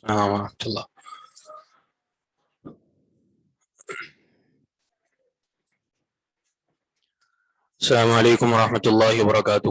ورحمۃ اللہ. السلام علیکم ورحمۃ اللہ وبرکاتہ.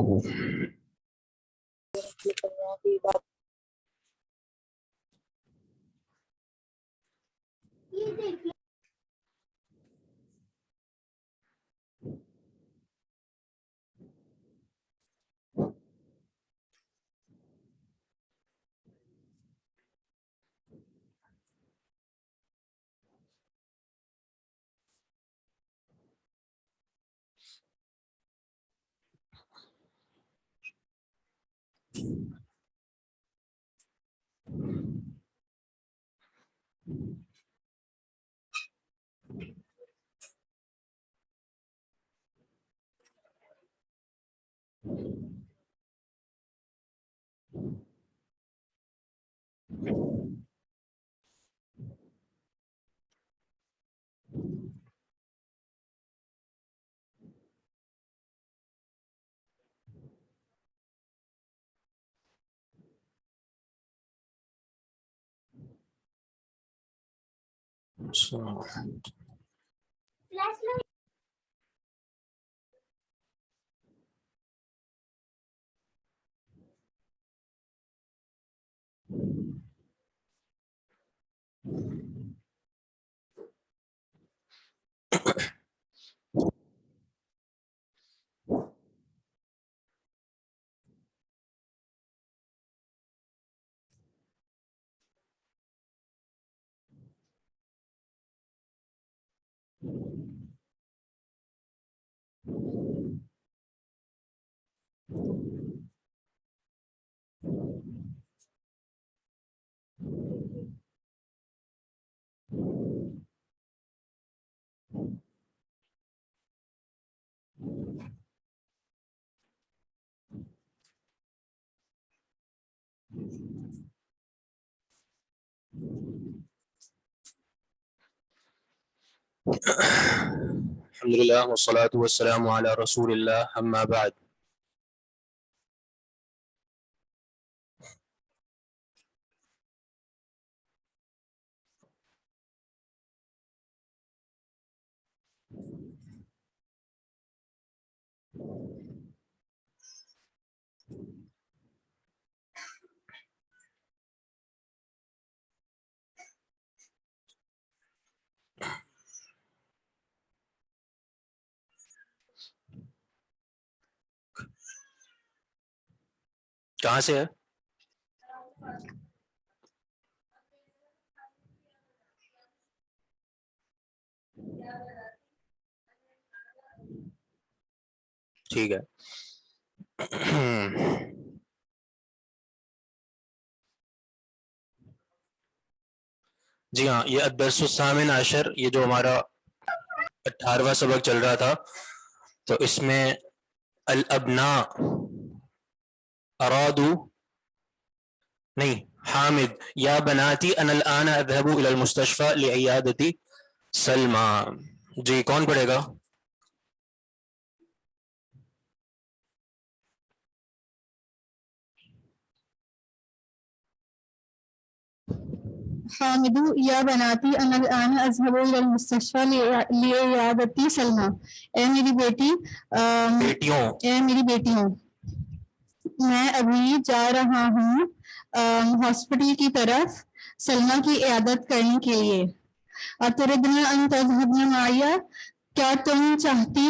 الحمدللہ والصلاة والسلام علی رسول اللہ اما بعد. کہاں سے ہے؟ ٹھیک ہے. جی ہاں، یہ الدرس الثامن عشر، یہ جو ہمارا 18واں سبق چل رہا تھا، تو اس میں الابناء ارادو نہیں حامد یا بناتی انا الان اذهب الى المستشفى لعیادتی سلمى. جی کون پڑھے گا؟ حامد یا بناتی انا الان اذهب الى المستشفى لعیادتی سلمى. اے میری بیٹی اے میری بیٹیوں، میں ابھی جا رہا ہوں ہاسپٹل کی طرف سلمہ کی عیادت کرنے کے لیے. اتردن ان تذهبن معي، کیا تم چاہتی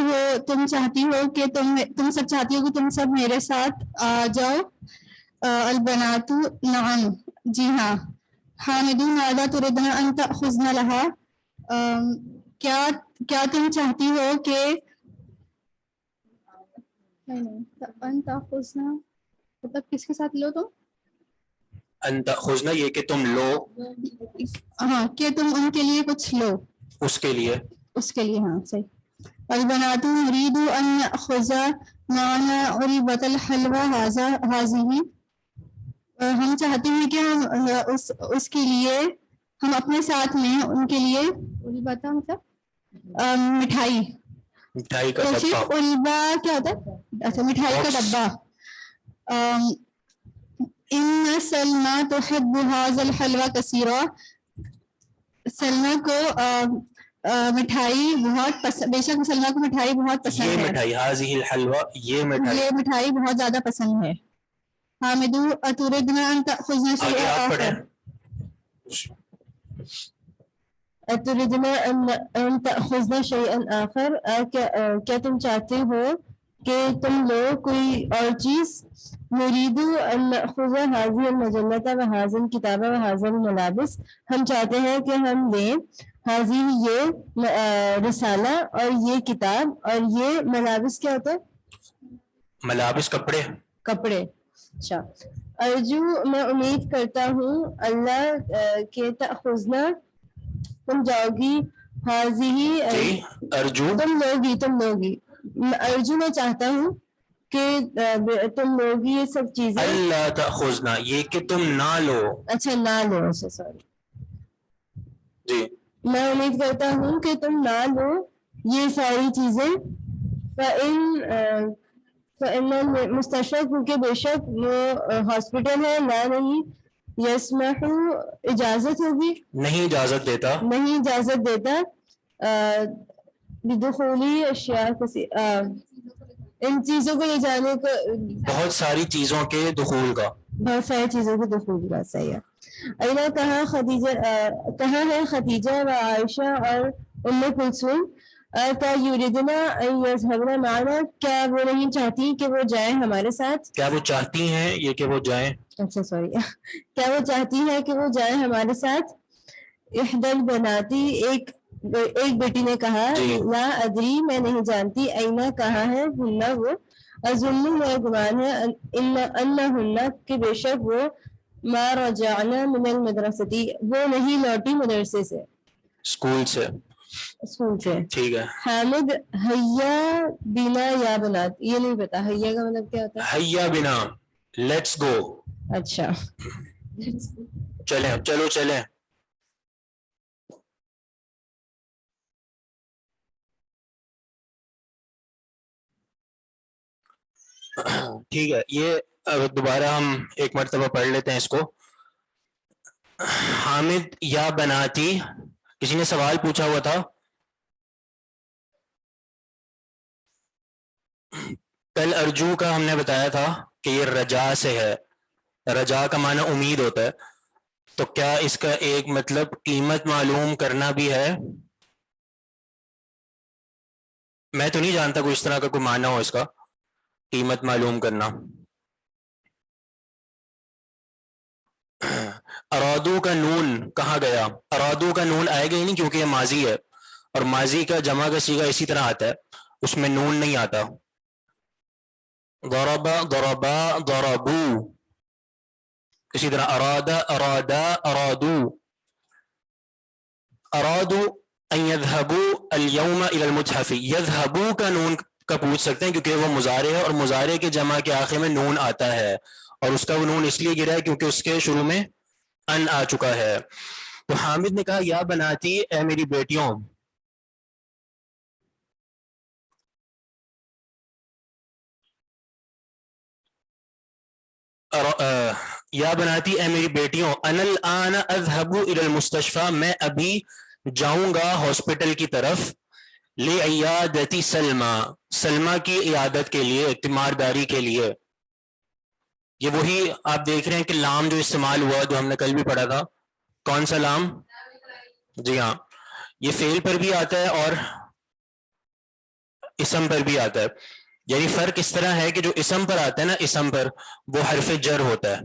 ہو کہ تم سب چاہتی ہو کہ تم سب میرے ساتھ آ جاؤ؟ البنات نعم، جی ہاں. حامد ماذا تردن ان تأخذن لها، کیا تم چاہتی ہو کہ ان تأخذن مطلب کس کے ساتھ لو تم؟ ان تأخذنا یہ کہ تم لو، ہاں کہ تم ان کے لیے کچھ لو، اس کے لیے. ہاں صحیح. البنات نريد ان نأخذ معنا علبة الحلوى هذه، ہم چاہتے ہیں کہ ہم اس کے لیے ہم اپنے ساتھ میں ان کے لیے علبہ مطلب مٹھائی کا ڈبہ. علبہ کیا ہوتا ہے؟ اچھا مٹھائی کا ڈبہ. ان سلما تحب هذا الحلوى كثيرا. سلما کو مٹھائی بہت پسند، بے شک سلما کو مٹھائی بہت یہ پسند ہے. مٹھائی هذه الحلوى، یہ مٹھائی. یہ مٹھائی بہت زیادہ پسند ہے. حامد اتردنا ان تأخذنا آگے شيئا آپ آخر. پڑھیں. اتردنا ان تأخذنا شيئا آخر. کیا تم چاہتے ہو کہ تم لو کوئی اور چیز؟ نريد ان نأخذ هذه المجلة وهذا الكتاب وهذا الملابس. ہم چاہتے ہیں کہ ہم لیں هذه یہ رسالہ اور یہ کتاب اور یہ ملابس. کیا ہوتا ہے؟ ملابس کپڑے. کپڑے. اچھا. ارجو میں امید کرتا ہوں اللہ کہ تأخذنا تم جاؤ گی، حاضی جی ارجو تم لوگی. ارجو میں چاہتا ہوں کہ تم لوگی یہ سب چیزیں. اللہ تأخذنا، یہ کہ تم نہ لو. اچھا نہ لو. اچھا سوری. جی میں امید کرتا ہوں کہ تم نہ لو یہ ساری چیزیں. فإن مستشفى کیونکہ بے شک وہ ہاسپٹل ہے. لا نہیں یسمح اجازت ہوگی، نہیں اجازت دیتا. نہیں اجازت دیتا بدخولی اشیاء ان چیزوں کو لے جانے کو، بہت ساری چیزوں کے دخول کا. بہت ساری چیزوں کے دخول کا. صحیح ہے. اینا کہاں ہے خدیجہ و عائشہ اور ام کلثوم. کا یریدنا ان یذهبن معنا، کیا وہ نہیں چاہتی کہ وہ جائیں ہمارے ساتھ؟ کیا وہ چاہتی ہیں یہ کہ وہ جائیں؟ اچھا سوری. کیا وہ چاہتی ہے کہ وہ جائیں ہمارے ساتھ؟ احدى البناتی، ایک بیٹی نے کہا لا ادری میں نہیں جانتی، اینا کہاں ہے، ہننا وہ، اظن میں گمان ہے انہن کہ بے شک وہ ما رجعنا من المدرستی وہ نہیں لوٹی مدرسے سے، اسکول سے. ٹھیک ہے. حامد حیا بنا یا بنات، یہ نہیں پتا حیا کا مطلب کیا ہوتا ہے. حیا بنا لیٹس گو. اچھا چلیں چلو چلیں. ٹھیک ہے. یہ دوبارہ ہم ایک مرتبہ پڑھ لیتے ہیں اس کو. حامد یا بناتی، کسی نے سوال پوچھا ہوا تھا. کل ارجو کا ہم نے بتایا تھا کہ یہ رجا سے ہے. رجا کا معنی امید ہوتا ہے. تو کیا اس کا ایک مطلب قیمت معلوم کرنا بھی ہے؟ میں تو نہیں جانتا کوئی اس طرح کا کوئی معنی ہو اس کا، قیمت معلوم کرنا. ارادو کا نون کہاں گیا؟ ارادو کا نون آئے گا ہی نہیں کیونکہ یہ ماضی ہے، اور ماضی کا جمع کا صیغہ اسی طرح آتا ہے، اس میں نون نہیں آتا. ضربا ضربا ضربو، اسی طرح ارادا ارادا ارادو. ارادو ان يذهبوا اليوم الى المتحف، يذهبوا کا نون کا پوچھ سکتے ہیں کیونکہ وہ مضارع ہے، اور مضارع کے جمع کے آخر میں نون آتا ہے، اور اس کا وہ نون اس لیے گرا ہے کیونکہ اس کے شروع میں ان آ چکا ہے. تو حامد نے کہا یا بناتی اے میری بیٹیوں. یا بناتی اے میری بیٹیوں، انا الان اذهب الى المستشفى، میں ابھی جاؤں گا ہاسپٹل کی طرف، لعیادتی سلمى، سلمہ کی عیادت کے لیے، تیمارداری کے لیے. یہ وہی آپ دیکھ رہے ہیں کہ لام جو استعمال ہوا جو ہم نے کل بھی پڑھا تھا. کون سا لام؟ جی ہاں، یہ فعل پر بھی آتا ہے اور اسم پر بھی آتا ہے. یعنی فرق اس طرح ہے کہ جو اسم پر آتا ہے نا، اسم پر وہ حرف جر ہوتا ہے.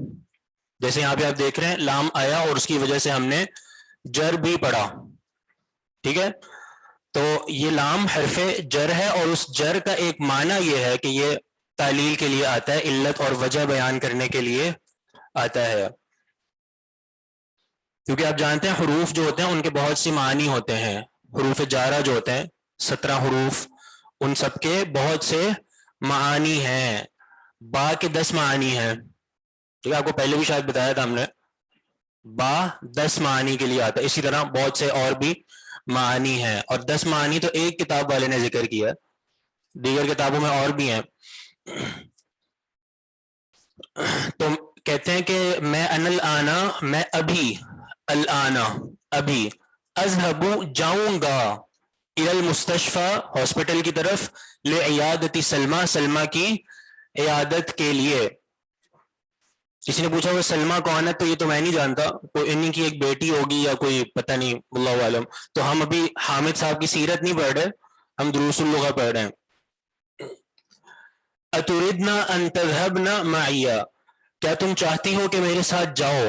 جیسے یہاں پہ آپ دیکھ رہے ہیں لام آیا اور اس کی وجہ سے ہم نے جر بھی پڑھا. ٹھیک ہے، تو یہ لام حرف جر ہے، اور اس جر کا ایک معنی یہ ہے کہ یہ تعلیل کے لیے آتا ہے، علت اور وجہ بیان کرنے کے لیے آتا ہے. کیونکہ آپ جانتے ہیں حروف جو ہوتے ہیں ان کے بہت سی معانی ہوتے ہیں. حروف جارہ جو ہوتے ہیں 17 حروف، ان سب کے بہت سے معانی ہیں. با کے 10 معانی ہیں. ٹھیک ہے، آپ کو پہلے بھی شاید بتایا تھا ہم نے، با 10 معانی کے لیے آتا ہے. اسی طرح بہت سے اور بھی معانی ہیں، اور 10 معانی تو ایک کتاب والے نے ذکر کیا، دیگر کتابوں میں اور بھی ہیں. تو کہتے ہیں کہ میں الآنا میں ابھی الآنا ابھی اذهب جاؤں گا الی المستشفى ہاسپٹل کی طرف لعیادت سلمى سلمى کی عیادت کے لیے. کسی نے پوچھا وہ سلمہ کون ہے تو یہ تو میں نہیں جانتا, کوئی انہی کی ایک بیٹی ہوگی یا کوئی پتہ نہیں اللہ عالم. تو ہم ابھی حامد صاحب کی سیرت نہیں پڑھ رہے, ہم دروس اللغہ پڑھ رہے ہیں. اتردنا ان تذهبنا معي کیا تم چاہتی ہو کہ میرے ساتھ جاؤ.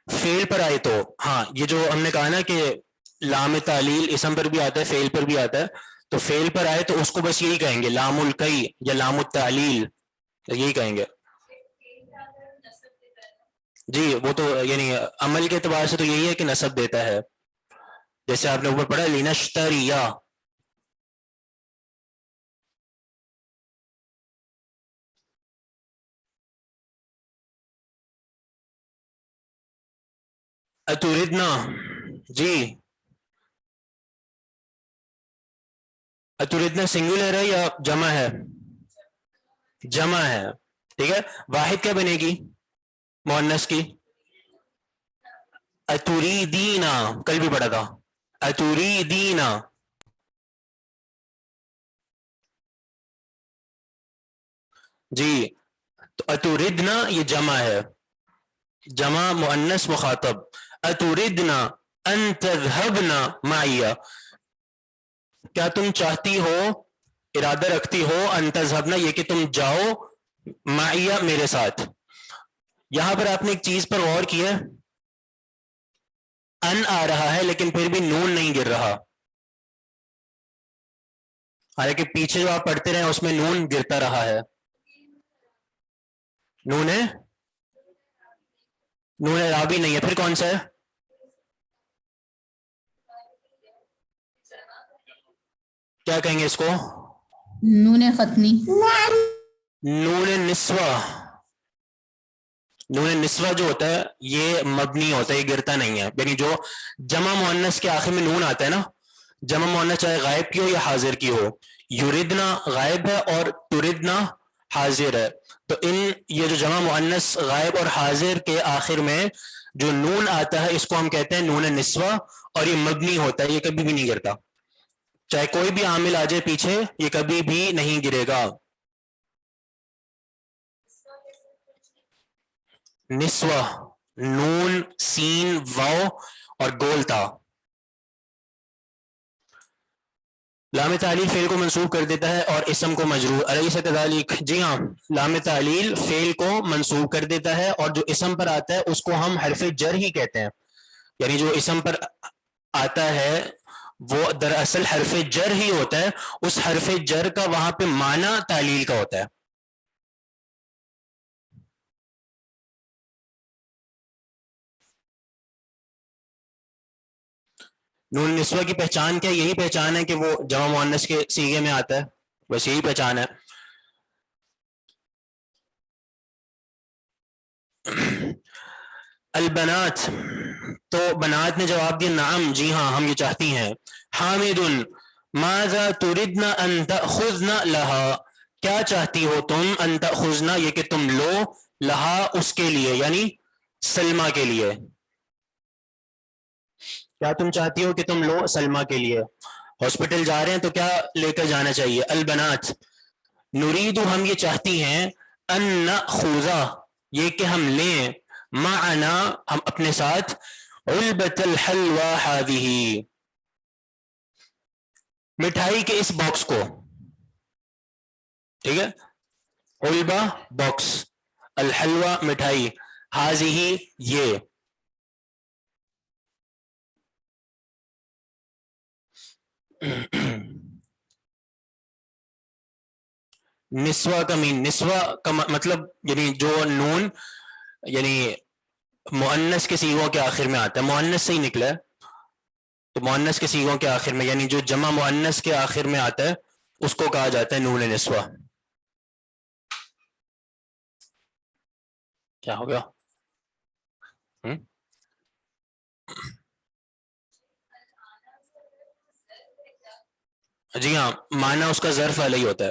فعل پر آئے تو ہاں یہ جو ہم نے کہا نا کہ لام تعلیل اسم پر بھی آتا ہے فعل پر بھی آتا ہے, تو فعل پر آئے تو اس کو بس یہی کہیں گے لام الکئی یا لام التعلیل یہی کہیں گے. جی وہ تو یعنی عمل کے اعتبار سے تو یہی ہے کہ نصب دیتا ہے, جیسے آپ نے اوپر پڑھا لنشتریا. اتردنا جی اتردنا سنگولر ہے یا جمع ہے؟ جمع ہے. ٹھیک ہے, واحد کیا بنے گی مؤنث کی؟ اتریدینا, کل بھی پڑھا تھا اتریدینا. جی تو اتردنا یہ جمع ہے, جمع مؤنث مخاطب. اتردنا ان تذهبنا معي کیا تم چاہتی ہو ارادہ رکھتی ہو ان تذهبنا یہ کہ تم جاؤ معي میرے ساتھ. یہاں پر آپ نے ایک چیز پر غور کیا, ان آ رہا ہے لیکن پھر بھی نون نہیں گر رہا, حالانکہ پیچھے جو آپ پڑھتے رہے اس میں نون گرتا رہا ہے. نون ہے, نون اعرابی نہیں ہے, پھر کون سا ہے؟ کیا کہیں گے اس کو؟ نون ختمی. نون نسوہ. نون نسوہ جو ہوتا ہے یہ مبنی ہوتا ہے, یہ گرتا نہیں ہے. یعنی جو جمع مؤنث کے آخر میں نون آتا ہے نا, جمع مؤنث چاہے غائب کی ہو یا حاضر کی ہو, یردنا غائب ہے اور تردنا حاضر ہے, تو ان یہ جو جمع مؤنث غائب اور حاضر کے آخر میں جو نون آتا ہے اس کو ہم کہتے ہیں نون نسوہ, اور یہ مبنی ہوتا ہے, یہ کبھی بھی نہیں گرتا. چاہے کوئی بھی عامل آ جائے پیچھے یہ کبھی بھی نہیں گرے گا. نسوہ نون سین واو اور گول تا. لام تعلیل فعل کو منصوب کر دیتا ہے اور اسم کو مجرور. الیس کذالک, جی ہاں لام تعلیل فعل کو منصوب کر دیتا ہے اور جو اسم پر آتا ہے اس کو ہم حرف جر ہی کہتے ہیں. یعنی جو اسم پر آتا ہے وہ دراصل حرف جر ہی ہوتا ہے, اس حرف جر کا وہاں پہ معنی تعلیل کا ہوتا ہے. نون نسوہ کی پہچان کیا؟ یہی پہچان ہے کہ وہ جمع مؤنث کے صیغے میں آتا ہے, بس یہی پہچان ہے. البنات, تو بنات نے جواب دیا نعم جی ہاں ہم یہ چاہتی ہیں. حامد ماذا تردن ان تأخذن لها کیا چاہتی ہو تم ان تأخذن یہ کہ تم لو لها اس کے لیے یعنی سلمہ کے لیے. کیا تم چاہتی ہو کہ تم لو سلمہ کے لیے؟ ہاسپٹل جا رہے ہیں تو کیا لے کر جانا چاہیے؟ البنات نرید ہم یہ چاہتی ہیں ان نأخذ یہ کہ ہم لیں معنا ہم اپنے ساتھ علبۃ الحلوى هذه مٹھائی کے اس باکس کو. ٹھیک ہے, علبہ باکس, الحلوہ مٹھائی, هذه یہ. نسوہ کا مین, نسوہ کا مطلب یعنی جو نون یعنی مؤنث کے صیغوں کے آخر میں آتا ہے, مؤنث سے ہی نکلا ہے, تو مؤنث کے صیغوں کے آخر میں یعنی جو جمع مؤنث کے آخر میں آتا ہے اس کو کہا جاتا ہے نون نسوہ. کیا ہو گیا؟ جی ہاں معنی اس کا ظرف علیہ ہوتا ہے.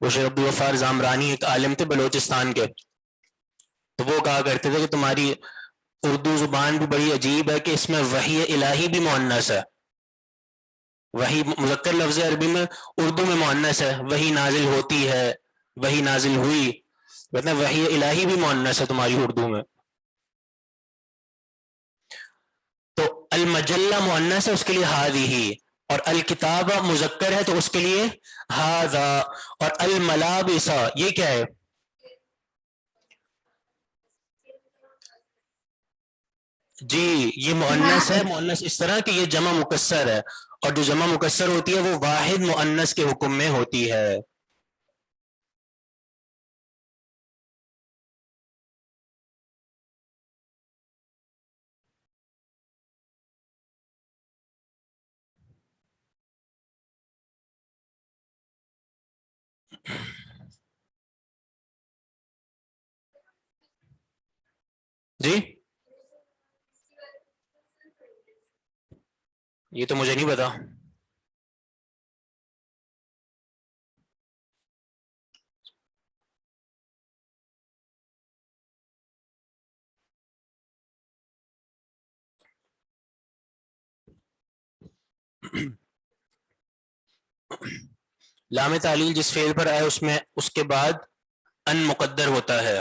وہ شیخ عبدالغفار زامرانی ایک عالم تھے بلوچستان کے، تو وہ کہا کرتے تھے کہ تمہاری اردو زبان بھی بڑی عجیب ہے کہ اس میں وحی الہی بھی مؤنث ہے. وحی مذکر لفظ عربی میں، اردو میں مؤنث ہے، وحی نازل ہوتی ہے، وحی نازل ہوئی، کہتے ہیں وحی الہی بھی مؤنث ہے تمہاری اردو میں. تو المجلہ مؤنث ہے، اس کے لیے ہذہ، اور الکتابہ مذکر ہے تو اس کے لیے ھذا، اور الملابس یہ کیا ہے؟ جی یہ مؤنث ہے. مؤنث اس طرح کہ یہ جمع مکسر ہے، اور جو جمع مکسر ہوتی ہے وہ واحد مؤنث کے حکم میں ہوتی ہے. جی یہ تو مجھے نہیں پتا. لام تعلیل جس فعل پر آئے اس میں اس کے بعد ان مقدر ہوتا ہے.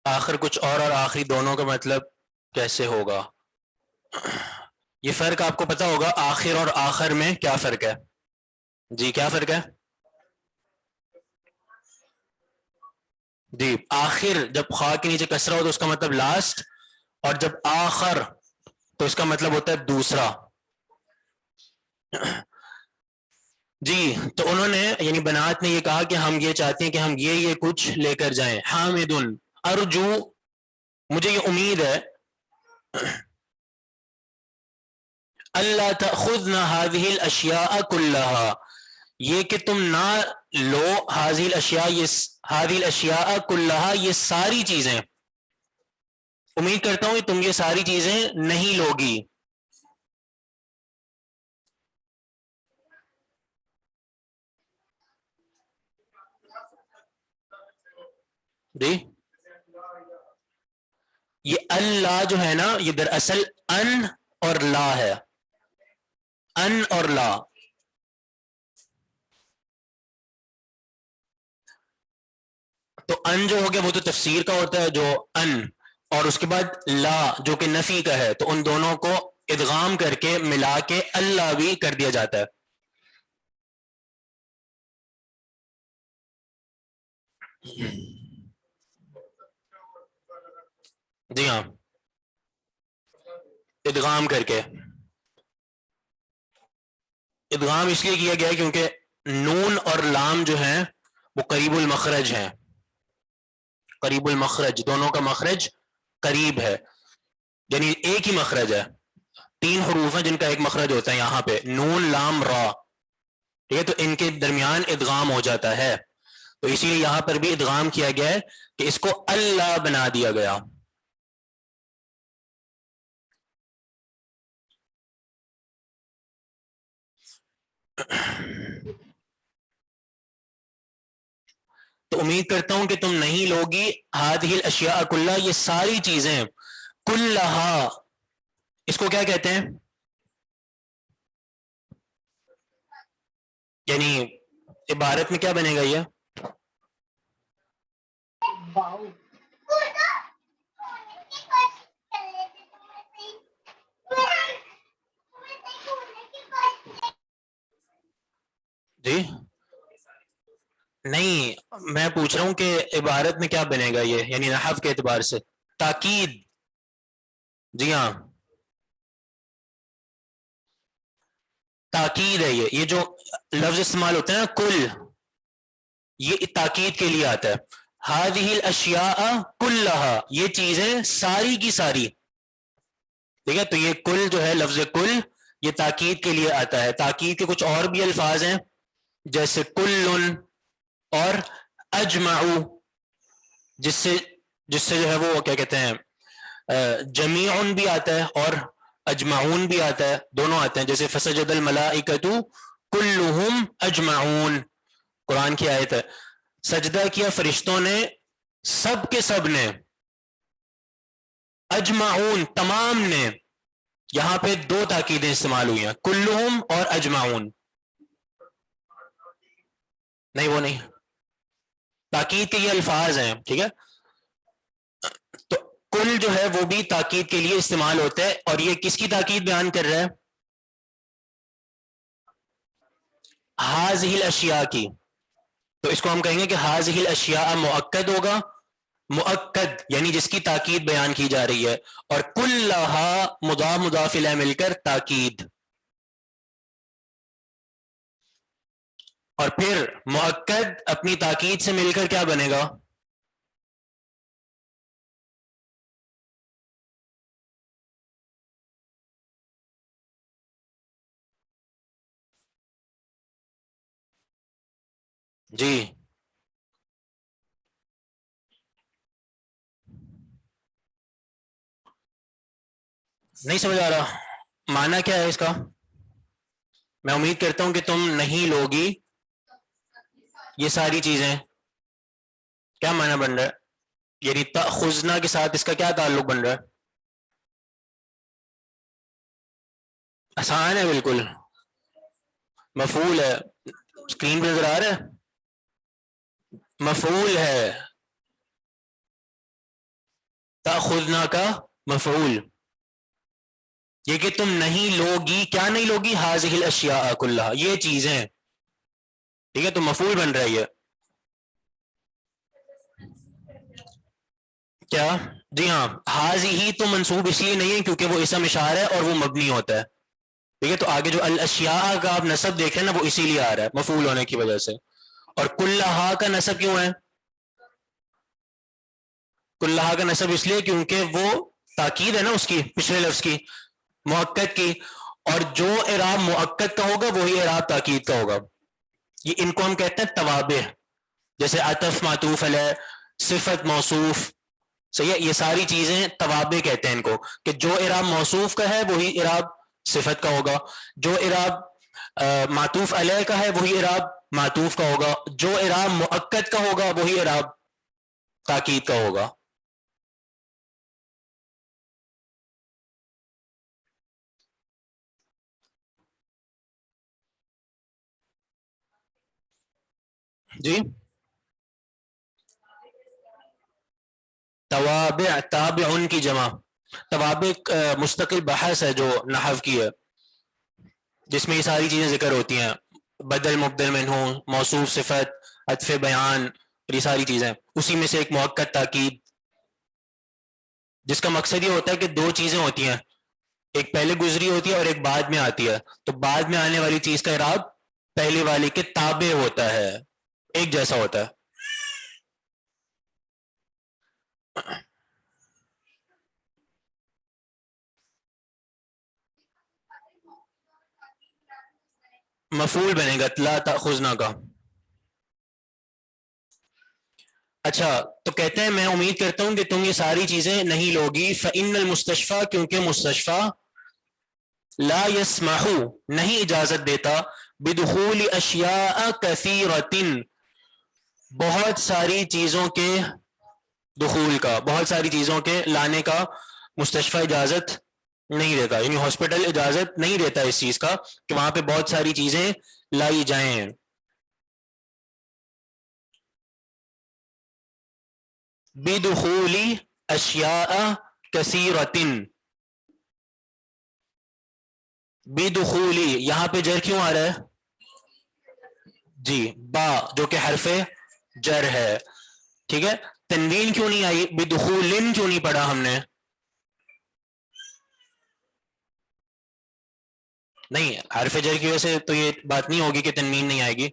آخر کچھ اور آخری دونوں کا مطلب کیسے ہوگا؟ یہ فرق آپ کو پتا ہوگا، آخر اور آخر میں کیا فرق ہے؟ جی کیا فرق ہے؟ جی آخر جب خا کے نیچے کسرہ ہو تو اس کا مطلب لاسٹ، اور جب آخر تو اس کا مطلب ہوتا ہے دوسرا. جی تو انہوں نے یعنی بنات نے یہ کہا کہ ہم یہ چاہتے ہیں کہ ہم یہ کچھ لے کر جائیں. حامد ارجو، مجھے یہ امید ہے، اللہ تأخذنا هذه الاشیاء کلها، یہ کہ تم نہ لو هذه الاشیاء، هذه الاشیاء کلها، یہ ساری چیزیں، امید کرتا ہوں کہ تم یہ ساری چیزیں نہیں لوگی. جی یہ اللہ جو ہے نا یہ دراصل ان اور لا ہے، ان اور لا. تو ان جو ہو گیا وہ تو تفسیر کا ہوتا ہے جو ان، اور اس کے بعد لا جو کہ نفی کا ہے، تو ان دونوں کو ادغام کر کے ملا کے اللہ بھی کر دیا جاتا ہے. جی ہاں ادغام کر کے، ادغام اس لیے کیا گیا ہے کیونکہ نون اور لام جو ہیں وہ قریب المخرج ہیں، قریب المخرج، دونوں کا مخرج قریب ہے، یعنی ایک ہی مخرج ہے. 3 حروف ہیں جن کا ایک مخرج ہوتا ہے یہاں پہ نون لام را، ٹھیک ہے، تو ان کے درمیان ادغام ہو جاتا ہے، تو اسی لیے یہاں پر بھی ادغام کیا گیا ہے کہ اس کو اللہ بنا دیا گیا. تو امید کرتا ہوں کہ تم نہیں لوگی هذه الاشیاء کلها، یہ ساری چیزیں، کلها اس کو کیا کہتے ہیں؟ یعنی عبارت میں کیا بنے گا یہ؟ جی نہیں میں پوچھ رہا ہوں کہ عبارت میں کیا بنے گا یہ، یعنی نحو کے اعتبار سے تاکید. جی ہاں تاکید ہے، یہ جو لفظ استعمال ہوتا ہے نا کل، یہ تاکید کے لیے آتا ہے. هذه الاشیاء کلها، یہ چیزیں ساری کی ساری، ٹھیک ہے، تو یہ کل جو ہے لفظ کل یہ تاکید کے لیے آتا ہے. تاکید کے کچھ اور بھی الفاظ ہیں جیسے کل اور اجمعو، جس سے جو ہے وہ کیا کہتے ہیں جمیعن بھی آتا ہے اور اجمعون بھی آتا ہے, دونوں آتے ہیں. جیسے فسجد الملائکۃ کلہم اجمعون, قرآن کی آیت ہے. سجدہ کیا فرشتوں نے, سب کے سب نے, اجمعون تمام نے. یہاں پہ دو تاکیدیں استعمال ہوئی ہیں, کلہم اور اجمعون. نہیں وہ نہیں, تاکید کے یہ الفاظ ہیں, ٹھیک ہے. تو کل جو ہے وہ بھی تاکید کے لیے استعمال ہوتا ہے, اور یہ کس کی تاکید بیان کر رہا ہے؟ ہذہ الاشیاء کی. تو اس کو ہم کہیں گے کہ ہذہ الاشیاء مؤکد ہوگا, مؤکد یعنی جس کی تاکید بیان کی جا رہی ہے, اور کلھا مضاف مضاف الیہ مل کر تاکید. اور پھر مؤکد اپنی تاکید سے مل کر کیا بنے گا؟ جی نہیں سمجھ آ رہا معنی کیا ہے اس کا؟ میں امید کرتا ہوں کہ تم نہیں لوگی یہ ساری چیزیں. کیا معنی بن رہا ہے؟ یعنی تأخذنا کے ساتھ اس کا کیا تعلق بن رہا ہے؟ آسان ہے بالکل, مفعول ہے. اسکرین پہ نظر آ رہا ہے, مفعول ہے. تأخذنا کا مفعول, یہ کہ تم نہیں لوگی, کیا نہیں لوگی؟ ہذہ الاشیاء کلھا, یہ چیزیں, ٹھیک ہے. تو مفعول بن رہا ہے یہ. کیا؟ جی ہاں, ہذہ تو منصوب اس لیے نہیں ہے کیونکہ وہ اسم اشارہ ہے اور وہ مبنی ہوتا ہے, ٹھیک ہے. تو آگے جو الاشیاء کا آپ نصب دیکھ رہے ہیں نا, وہ اسی لیے آ رہا ہے مفعول ہونے کی وجہ سے. اور کلھا کا نصب کیوں ہے؟ کلھا کا نصب اس لیے کیونکہ وہ تاکید ہے نا اس کی, پچھلے لفظ کی, مؤکد کی, اور جو اعراب مؤکد کا ہوگا وہی اعراب تاکید کا ہوگا. یہ ان کو ہم کہتے ہیں توابع, جیسے عطف معطوف علیہ, صفت موصوف, صحیح ہے. یہ ساری چیزیں توابع کہتے ہیں ان کو, کہ جو اعراب موصوف کا ہے وہی اعراب صفت کا ہوگا, جو اعراب معطوف علیہ کا ہے وہی اعراب معطوف کا ہوگا, جو اعراب مؤکد کا ہوگا وہی اعراب تاکید کا ہوگا. جی توابع, تابع کی جمع. توابع مستقل بحث ہے جو نحو کی ہے, جس میں یہ ساری چیزیں ذکر ہوتی ہیں, بدل مبدل منہ, موصوف صفت, عطف بیان, یہ ساری چیزیں. اسی میں سے ایک مؤکد تاکید, جس کا مقصد یہ ہوتا ہے کہ دو چیزیں ہوتی ہیں, ایک پہلے گزری ہوتی ہے اور ایک بعد میں آتی ہے, تو بعد میں آنے والی چیز کا اعراب پہلے والی کے تابع ہوتا ہے, ایک جیسا ہوتا ہے. مفعول بنے گا لا تأخذنا کا. اچھا, تو کہتے ہیں میں امید کرتا ہوں کہ تم یہ ساری چیزیں نہیں لوگی. فإن المستشفى, کیونکہ مستشفی, لا يسمح نہیں اجازت دیتا, بدخول اشیاء کثیرۃ, بہت ساری چیزوں کے دخول کا, بہت ساری چیزوں کے لانے کا مستشفی اجازت نہیں دیتا. یعنی ہاسپٹل اجازت نہیں دیتا اس چیز کا کہ وہاں پہ بہت ساری چیزیں لائی جائیں. بدخول اشیاء کثیرۃ, بدخولی, یہاں پہ جر کیوں آ رہا ہے؟ جی, با جو کہ حرف جر ہے, ٹھیک ہے. تنوین کیوں نہیں آئی؟ بدخولن کیوں نہیں پڑھا ہم نے؟ نہیں, حرف جر کی وجہ سے تو یہ بات نہیں ہوگی کہ تنوین نہیں آئے گی.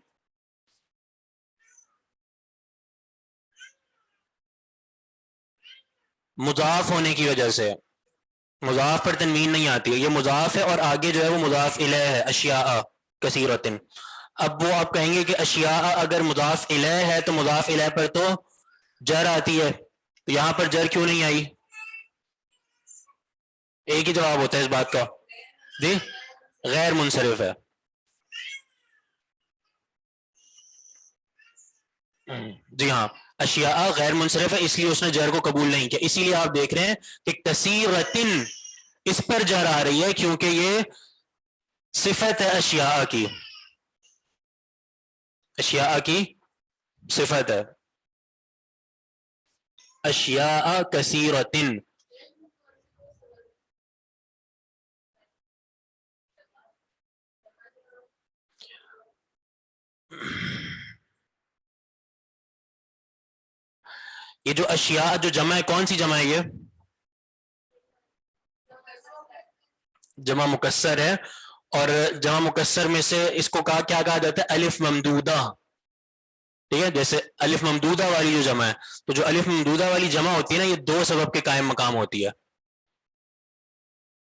مضاف ہونے کی وجہ سے, مضاف پر تنوین نہیں آتی ہے, یہ مضاف ہے اور آگے جو ہے وہ مضاف الیہ ہے, اشیاء کثیرۃ. اب وہ آپ کہیں گے کہ اشیاء اگر مضاف الیہ ہے تو مضاف الیہ پر تو جر آتی ہے, تو یہاں پر جر کیوں نہیں آئی؟ ایک ہی جواب ہوتا ہے اس بات کا جی غیر منصرف ہے. جی ہاں اشیاء غیر منصرف ہے اس لیے اس نے جر کو قبول نہیں کیا. اسی لیے آپ دیکھ رہے ہیں کہ کثیرتن اس پر جر آ رہی ہے کیونکہ یہ صفت ہے اشیاء کی, اشیاء کی صفت ہے. اشیاء کثیرتن یہ جو اشیاء جو جمع ہے کون سی جمع ہے؟ یہ جمع مکسر ہے اور جمع مکسر میں سے اس کو کیا کہا جاتا ہے؟ الف ممدودہ. ٹھیک ہے جیسے الف ممدودہ والی جو جمع ہے تو جو الف ممدودہ والی جمع ہوتی ہے نا یہ دو سبب کے قائم مقام ہوتی ہے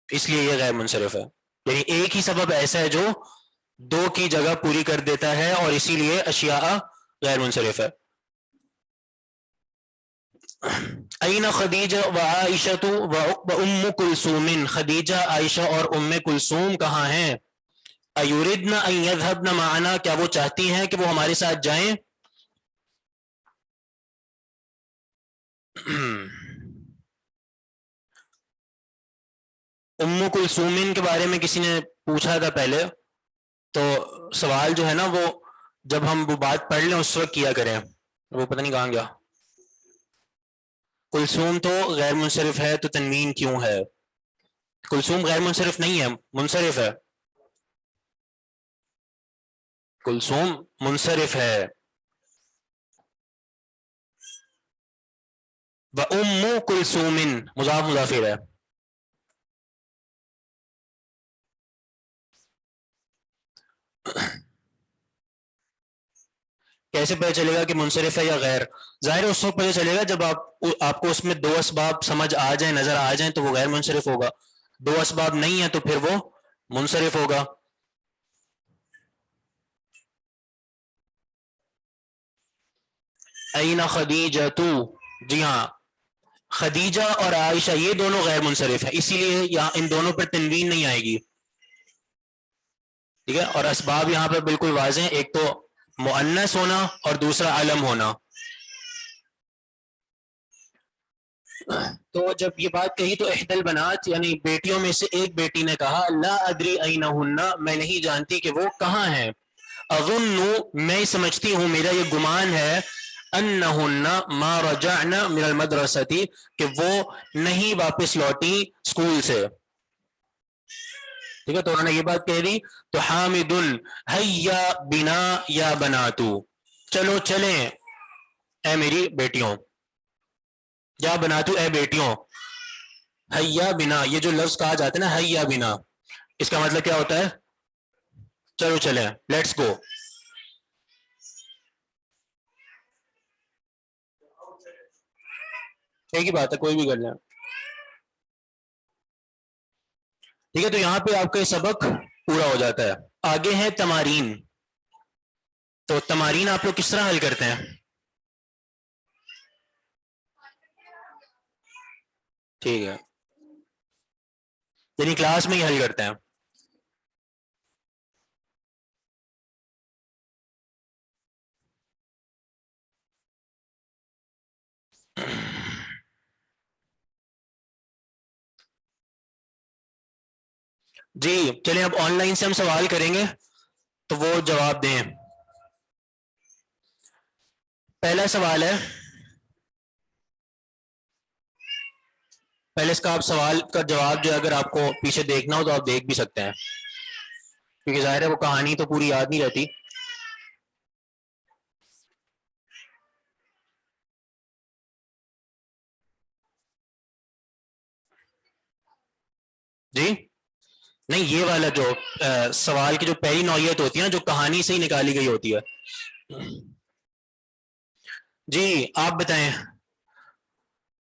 اس لیے یہ غیر منصرف ہے. یعنی ایک ہی سبب ایسا ہے جو دو کی جگہ پوری کر دیتا ہے اور اسی لیے اشیاء غیر منصرف ہے. این خدیجہ و عائشہ و ام کلثوم خدیجہ عائشہ اور ام کلثوم کہاں ہیں؟ ایردن ان یذهبن معنا کیا وہ چاہتی ہیں کہ وہ ہمارے ساتھ جائیں؟ ام کلثوم کے بارے میں کسی نے پوچھا تھا پہلے تو سوال جو ہے نا وہ جب ہم وہ بات پڑھ لیں اس وقت کیا کریں. وہ پتہ نہیں کہاں گیا. کلثوم تو غیر منصرف ہے تو تنوین کیوں ہے؟ کلثوم غیر منصرف نہیں ہے منصرف ہے. کلثوم منصرف ہے. وَأُمُّ كُلْثُومٍ مضاف مضاف الیہ ہے. کیسے پتہ چلے گا کہ منصرف ہے یا غیر؟ ظاہر ہے اس وقت پتہ چلے گا جب آپ کو اس میں دو اسباب سمجھ آ جائیں نظر آ جائیں تو وہ غیر منصرف ہوگا. دو اسباب نہیں ہیں تو پھر وہ منصرف ہوگا. این خدیجہ تو جی ہاں خدیجہ اور عائشہ یہ دونوں غیر منصرف ہیں اسی لیے یہاں ان دونوں پر تنوین نہیں آئے گی. ٹھیک ہے اور اسباب یہاں پر بالکل واضح ہیں ایک تو مؤنث ہونا اور دوسرا علم ہونا. تو جب یہ بات کہی تو احدى البنات یعنی بیٹیوں میں سے ایک بیٹی نے کہا لا ادری اینہن میں نہیں جانتی کہ وہ کہاں ہیں. اظن میں سمجھتی ہوں میرا یہ گمان ہے انہن ما رجعن من المدرسۃ کہ وہ نہیں واپس لوٹی اسکول سے. ٹھیک ہے تو انہوں نے یہ بات کہہ دی تو حامد ہیا بنا یا بناتو چلو چلیں اے میری بیٹیوں یا بناتو اے بیٹیوں. ہیا بنا یہ جو لفظ کہا جاتا ہے نا ہیا بنا اس کا مطلب کیا ہوتا ہے؟ چلو چلیں لیٹس گو. ایک ہی بات ہے کوئی بھی کر لیں. ٹھیک ہے تو یہاں پہ آپ کا سبق پورا ہو جاتا ہے. آگے ہے تمارین. تو تمارین آپ لوگ کس طرح حل کرتے ہیں؟ ٹھیک ہے یعنی کلاس میں ہی حل کرتے ہیں. جی چلیں اب آن لائن سے ہم سوال کریں گے تو وہ جواب دیں. پہلا سوال ہے پہلے اس کا آپ سوال کا جواب جو اگر آپ کو پیچھے دیکھنا ہو تو آپ دیکھ بھی سکتے ہیں کیونکہ ظاہر ہے وہ کہانی تو پوری یاد نہیں رہتی. جی نہیں یہ والا جو سوال کی جو پہلی نوعیت ہوتی ہے نا جو کہانی سے ہی نکالی گئی ہوتی ہے. جی آپ بتائیں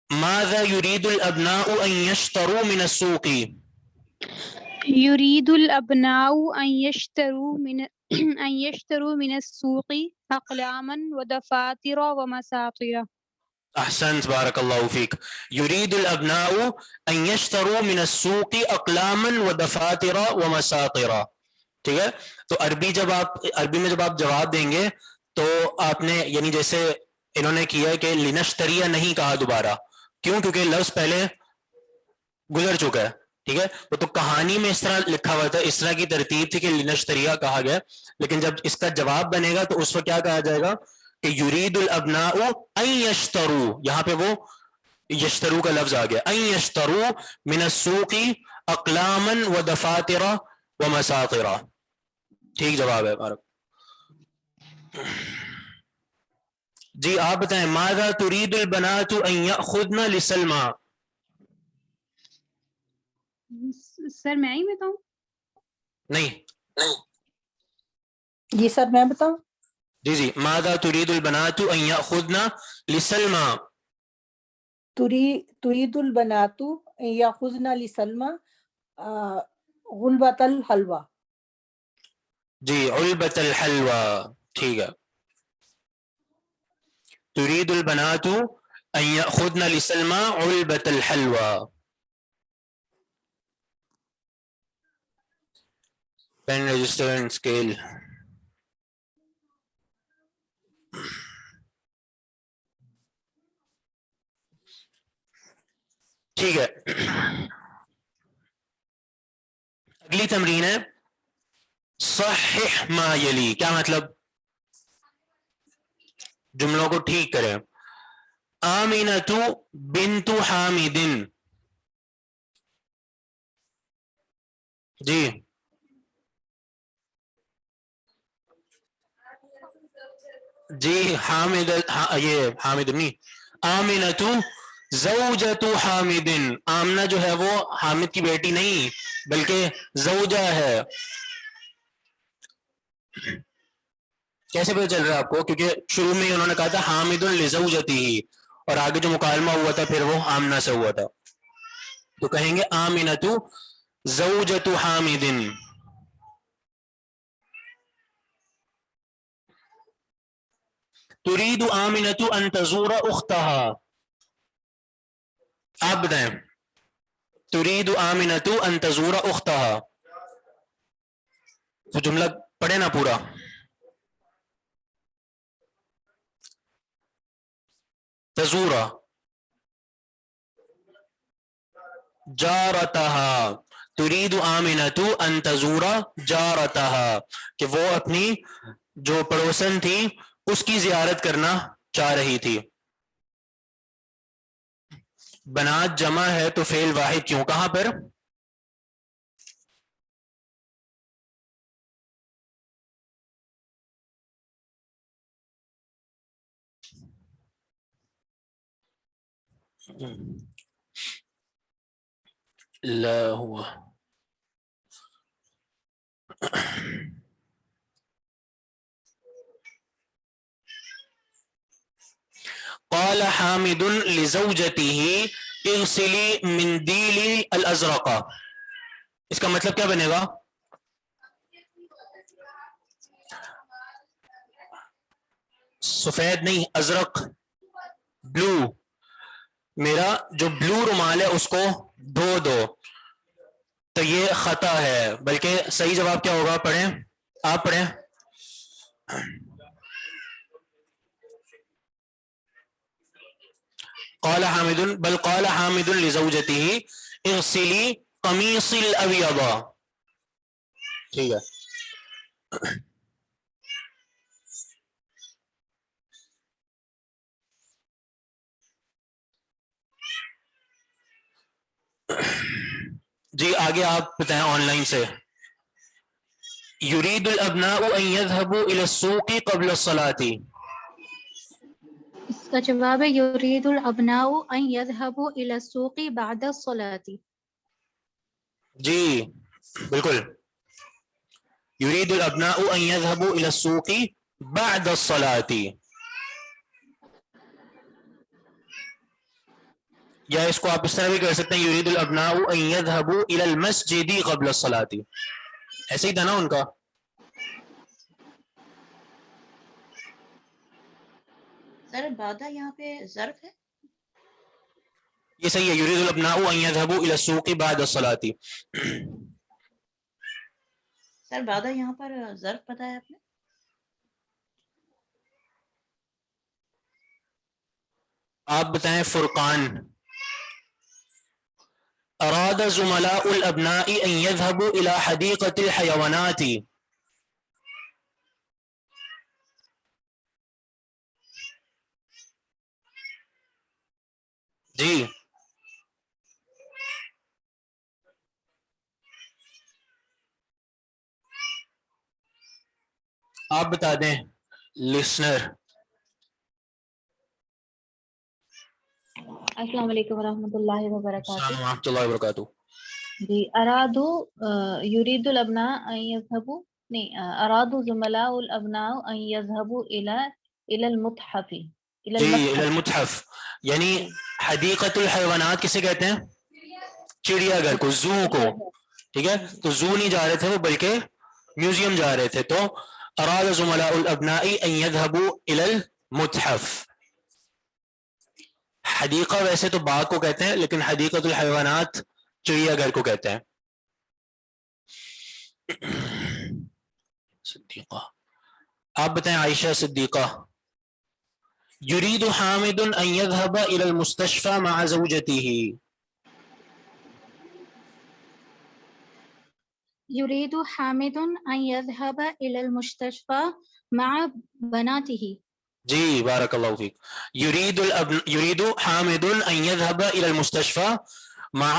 ماذا يريد الابناء ان يشتروا من السوق؟ يريد الأبناء أن يشتروا من السوق أقلاما ودفاتر ومساطر. احسنت بارک اللہ فیک. یرید الابناء ان یشتروا من السوق اقلاما ودفاتر ومساطر. ٹھیک ہے. تو عربی میں جب آپ جواب دیں گے تو آپ نے یعنی جیسے انہوں نے کیا کہ لنشتریہ نہیں کہا دوبارہ. کیوں؟ کیونکہ لفظ پہلے گزر چکا ہے. ٹھیک ہے. وہ تو کہانی میں اس طرح لکھا ہوا تھا, اس طرح کی ترتیب تھی کہ لنشتریہ کہا گیا, لیکن جب اس کا جواب بنے گا تو اس وقت کیا کہا جائے گا کہ یرید الابناء ان یشتروا, یہاں پہ وہ یشترو کا لفظ آ گیا, ان یشتروا من السوق اقلاما ودفاتر ومساطر. ٹھیک جواب ہے ہمارا. جی آپ بتائیں, ماذا تريد البنات ان ياخذن لسلمى. سر میں ہی بتاؤں؟ نہیں جی سر میں بتاؤں. جی ماذا تريد البنات ان ياخذن لسلمى. تريد البنات ان ياخذن لسلمى غلبۃ الحلوى. جی علبۃ الحلوى. ٹھیک ہے. تريد البنات ان ياخذن لسلمى علبۃ الحلوى. Pen register and scale. ٹھیک ہے. اگلی تمرین ہے صحح ما یلی. کیا مطلب؟ جملوں کو ٹھیک کریں. آمینۃ بنت حامد. جی جی حامد, یہ حامد نہیں, آمینۃ زوجۃ حامد. آمنہ جو ہے وہ حامد کی بیٹی نہیں بلکہ زوجہ ہے. کیسے پتہ چل رہا ہے آپ کو؟ کیونکہ شروع میں انہوں نے کہا تھا حامد لزوجتہ, اور آگے جو مکالمہ ہوا تھا پھر وہ آمنہ سے ہوا تھا. تو کہیں گے آمینۃ زوجۃ حامد. تريد آمنۃ ان تزور اختها. آپ بتائیں, تريد آمنۃ ان تزور اختها. تو جملہ پڑھے نا پورا. تزور جارتها. تريد آمنۃ ان تزور جارتها, کہ وہ اپنی جو پڑوسن تھی اس کی زیارت کرنا چاہ رہی تھی. بنات جمع ہے تو فعل واحد کیوں؟ کہاں پر؟ لا ہوا قال حامد لزوجته اغسلی مندیلی الازرق. اس کا مطلب کیا بنے گا؟ سفید نہیں, ازرق, بلو. میرا جو بلو رومال ہے اس کو دھو دو. تو یہ خطا ہے, بلکہ صحیح جواب کیا ہوگا؟ پڑھیں, آپ پڑھیں. قال حامد, بل قال حامد لزوجته اغسلی قمیص الابیض. ٹھیک ہے. جی آگے آپ بتائیں آن لائن سے. یرید الابناء ان يذهبوا الى السوق قبل الصلاة. اس کا جواب ہے یرید الابناء ان یذهبوا الى السوق بعد الصلاة. جی بالکل. یرید الابناء ان يذهبوا الى السوق بعد الصلاة. یا اس کو آپ اس طرح بھی کر سکتے ہیں, یرید الابناء ان يذهبوا الى المسجد قبل الصلاة. ایسے ہی تھا نا ان کا. سر بادہ یہاں پہ ظرف ہے. یہ صحیح ہے. یرید الابناء ان يذهبوا الى السوق بعد الصلاة. سر بعد یہاں پر ظرف بتایا آپ نے. آپ بتائیں فرقان. اراد زملاء الابناء ان يذهبوا الى حديقة الحيوانات. جی آپ بتا دیں لسنر. السلام علیکم ورحمۃ اللہ وبرکاتہ. السلام ورحمۃ اللہ وبرکاتہ. جی ارادو یرید الابناء ان يذهبوا نہیں ارادو زملاء الابناء ان يذهبوا الى المتحف الى جی المتحف. المتحف یعنی حدیقۃ الحیوانات کسے کہتے ہیں؟ چڑیا گھر کو, زو کو. ٹھیک ہے, تو زو نہیں جا رہے تھے وہ بلکہ میوزیم جا رہے تھے. تو اراد زملاء الابناء ان يذهبوا الى المتحف. حدیقہ ویسے تو باغ کو کہتے ہیں لیکن حدیقۃ الحیوانات چڑیا گھر کو کہتے ہیں. صدیقہ. آپ بتائیں عائشہ صدیقہ. یرید حامد ان يذهب الى المستشفى مع زوجته. يريد حامد أن يذهب إلى المستشفى مع بناته. جی بارک اللہ فیک. یرید حامد ان يذهب الى المستشفى مع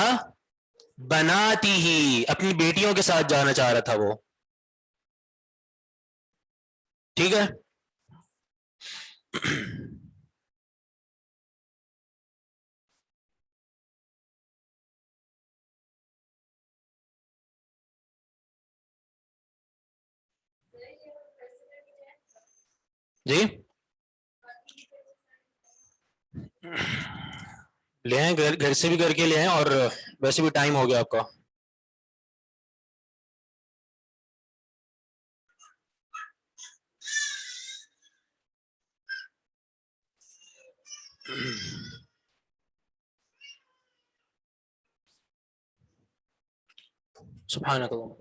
بناته. اپنی بیٹیوں کے ساتھ جانا چاہ رہا تھا وہ. ٹھیک ہے. جی لے آئیں, گھر سے بھی کر کے لے آئیں, اور ویسے بھی ٹائم ہو گیا آپ کا. سبحانک اللہم.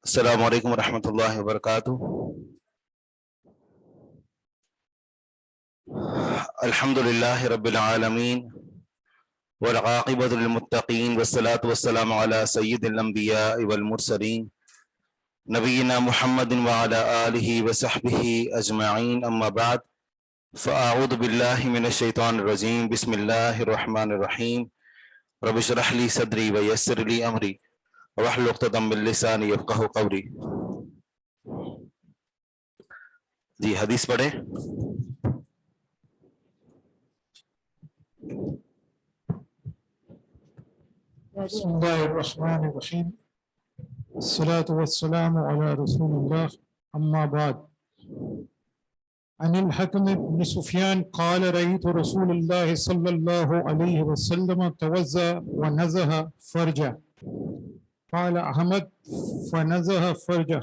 السلام علیکم ورحمۃ اللہ وبرکاتہ. الحمد للہ رب العالمین والعاقبۃ للمتقین والصلاۃ والسلام علی سید الانبیاء والمرسلین نبینا محمد وعلی آلہ وصحبہ اجمعین. اما بعد فاعوذ باللہ من الشیطان الرجیم. بسم اللہ الرحمن الرحیم. رب اشرح لی صدری ویسر لی امری واحلل عقدۃ من لسانی یفقہوا قولی. جی حدیث پڑھیں. بسم الله الرحمن الرحيم. الصلاة والسلام على رسول الله. أما بعد، عن الحكم بن سفيان قال رأيت رسول الله صلى الله عليه وسلم توضأ ونزه فرجه. قال أحمد فنزه فرجه.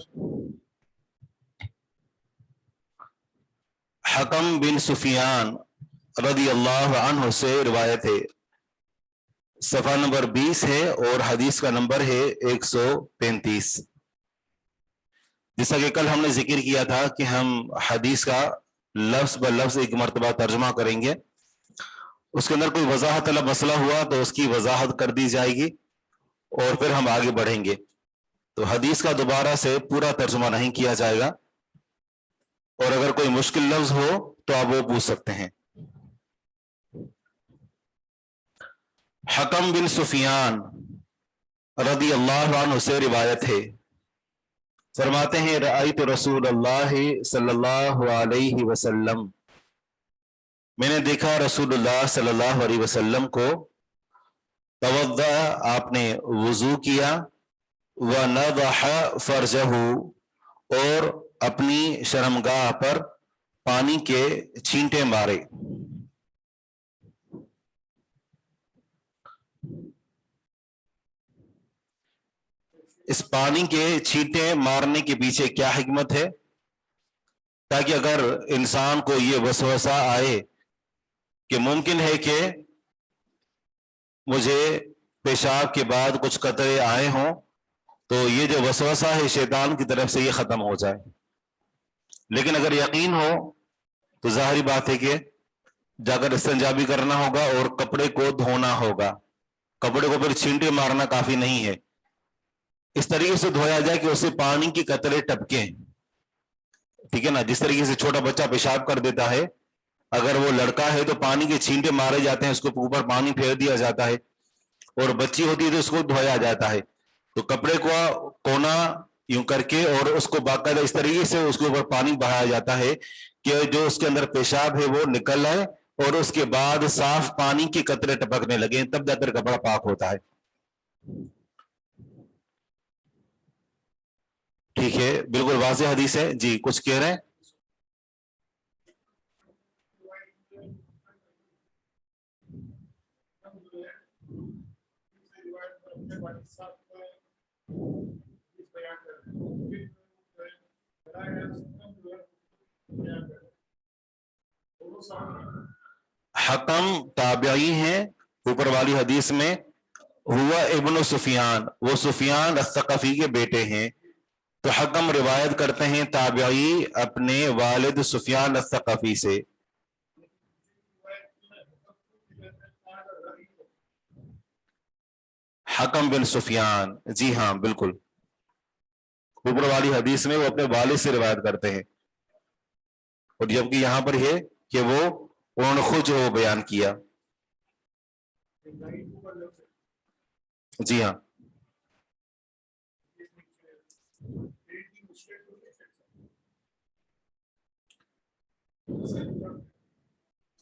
حکم بن سفیان رضی اللہ عنہ سے روایت ہے. صفحہ نمبر 20 ہے اور حدیث کا نمبر ہے 135. جیسا کہ کل ہم نے ذکر کیا تھا کہ ہم حدیث کا لفظ بہ لفظ ایک مرتبہ ترجمہ کریں گے. اس کے اندر کوئی وضاحت طلب مسئلہ ہوا تو اس کی وضاحت کر دی جائے گی اور پھر ہم آگے بڑھیں گے. تو حدیث کا دوبارہ سے پورا ترجمہ نہیں کیا جائے گا اور اگر کوئی مشکل لفظ ہو تو آپ وہ پوچھ سکتے ہیں. حکم بن سفیان رضی اللہ عنہ سے روایت ہے. فرماتے ہیں رأیت رسول اللہ صلی اللہ علیہ وسلم، میں نے دیکھا رسول اللہ صلی اللہ علیہ وسلم کو، توضأ آپ نے وضو کیا، ونضح فرجہ اور اپنی شرمگاہ پر پانی کے چھینٹے مارے. اس پانی کے چھینٹے مارنے کے پیچھے کیا حکمت ہے؟ تاکہ اگر انسان کو یہ وسوسہ آئے کہ ممکن ہے کہ مجھے پیشاب کے بعد کچھ قطرے آئے ہوں تو یہ جو وسوسہ ہے شیطان کی طرف سے یہ ختم ہو جائے. لیکن اگر یقین ہو تو ظاہری بات ہے کہ جا کر استنجا بھی کرنا ہوگا اور کپڑے کو دھونا ہوگا. کپڑے کو پھر چھینٹے مارنا کافی نہیں ہے. اس طریقے سے دھویا جائے کہ اسے پانی کی قطرے ٹپکیں. ٹھیک ہے نا. جس طریقے سے چھوٹا بچہ پیشاب کر دیتا ہے، اگر وہ لڑکا ہے تو پانی کے چھینٹے مارے جاتے ہیں، اس کو اوپر پانی پھیر دیا جاتا ہے، اور بچی ہوتی ہے تو اس کو دھویا جاتا ہے. تو کپڑے کو کونا یوں کر کے اور اس کو باقاعدہ اس طریقے سے اس کے اوپر پانی بہایا جاتا ہے کہ جو اس کے اندر پیشاب ہے وہ نکل آئے اور اس کے بعد صاف پانی کے قطرے ٹپکنے لگے، تب جا کر کپڑا پاک ہوتا ہے. ٹھیک ہے، بالکل واضح حدیث ہے. جی کچھ کہہ رہے ہیں؟ حکم تابعی ہیں اوپر والی حدیث میں. ہوا ابن سفیان، وہ سفیان الثقفی کے بیٹے ہیں. تو حکم روایت کرتے ہیں تابعی اپنے والد سفیان الثقفی سے. حکم بن سفیان، جی ہاں بالکل، اوپر والی حدیث میں وہ اپنے والد سے روایت کرتے ہیں، اور جبکہ یہاں پر ہے کہ وہ انہوں نے خود جو بیان کیا. جی ہاں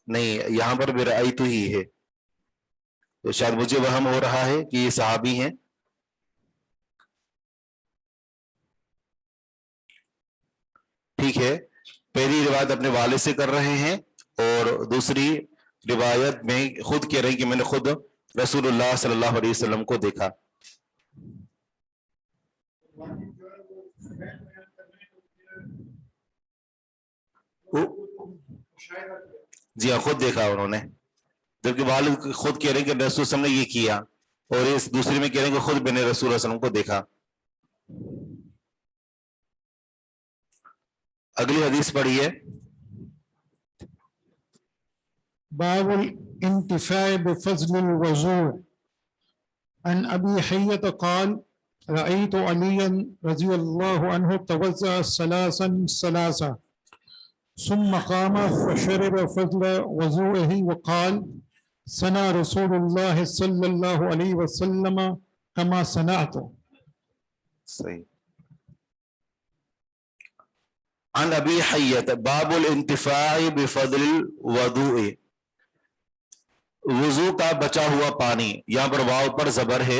نہیں، یہاں پر بھی رأیت ہی ہے، تو شاید مجھے وہم ہو رہا ہے کہ یہ صحابی ہیں. ٹھیک ہے، پہلی روایت اپنے والد سے کر رہے ہیں اور دوسری روایت میں خود کہہ رہے ہیں کہ میں نے خود رسول اللہ صلی اللہ علیہ وسلم کو دیکھا. جی ہاں، خود دیکھا انہوں نے، جبکہ والد خود کہہ رہے ہیں کہ رسول صلی اللہ علیہ وسلم نے یہ کیا، اور اس دوسری میں کہہ رہے ہیں کہ خود میں نے رسول صلی اللہ علیہ وسلم کو دیکھا. اگلی حدیث پڑھیے. باب الانتفاع بفضل الوضوء. عن ابي حية قال رأيت عليا رضي الله عنه توضأ ثلاثا ثم قام فشرب فضل وضوئه وقال صنع رسول الله صلى الله عليه وسلم كما صنعت. صحیح. عن ابی حیت باب الانتفاع بفضل الوضوء. وضو کا بچا ہوا پانی، یہاں پر واو پر زبر ہے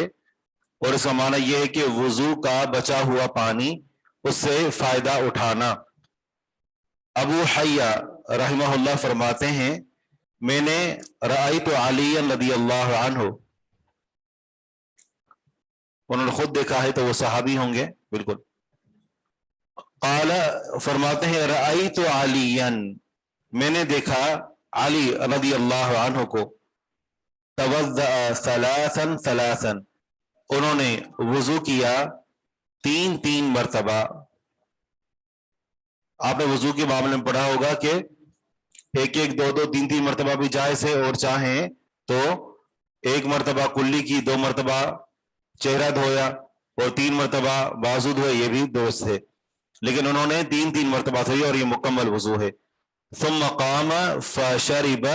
اور اس کا معنی یہ ہے کہ وضو کا بچا ہوا پانی، اس سے فائدہ اٹھانا. ابو حیہ رحمہ اللہ فرماتے ہیں میں نے رأیت علی رضی اللہ عنہ، انہوں نے خود دیکھا ہے تو وہ صحابی ہوں گے بالکل. قال فرماتے ہیں رأیت علیًا، میں نے دیکھا علی رضی اللہ عنہ کو، توضأ ثلاثا، انہوں نے وضو کیا تین مرتبہ. آپ نے وضو کے معاملے میں پڑھا ہوگا کہ ایک دو تین مرتبہ بھی جائز ہے، اور چاہیں تو ایک مرتبہ کلی کی، 2 مرتبہ چہرہ دھویا اور 3 مرتبہ بازو دھوئے، یہ بھی درست ہے. لیکن انہوں نے 3 مرتبہ دھوئی اور یہ مکمل وضو ہے. ثم قام فشرب،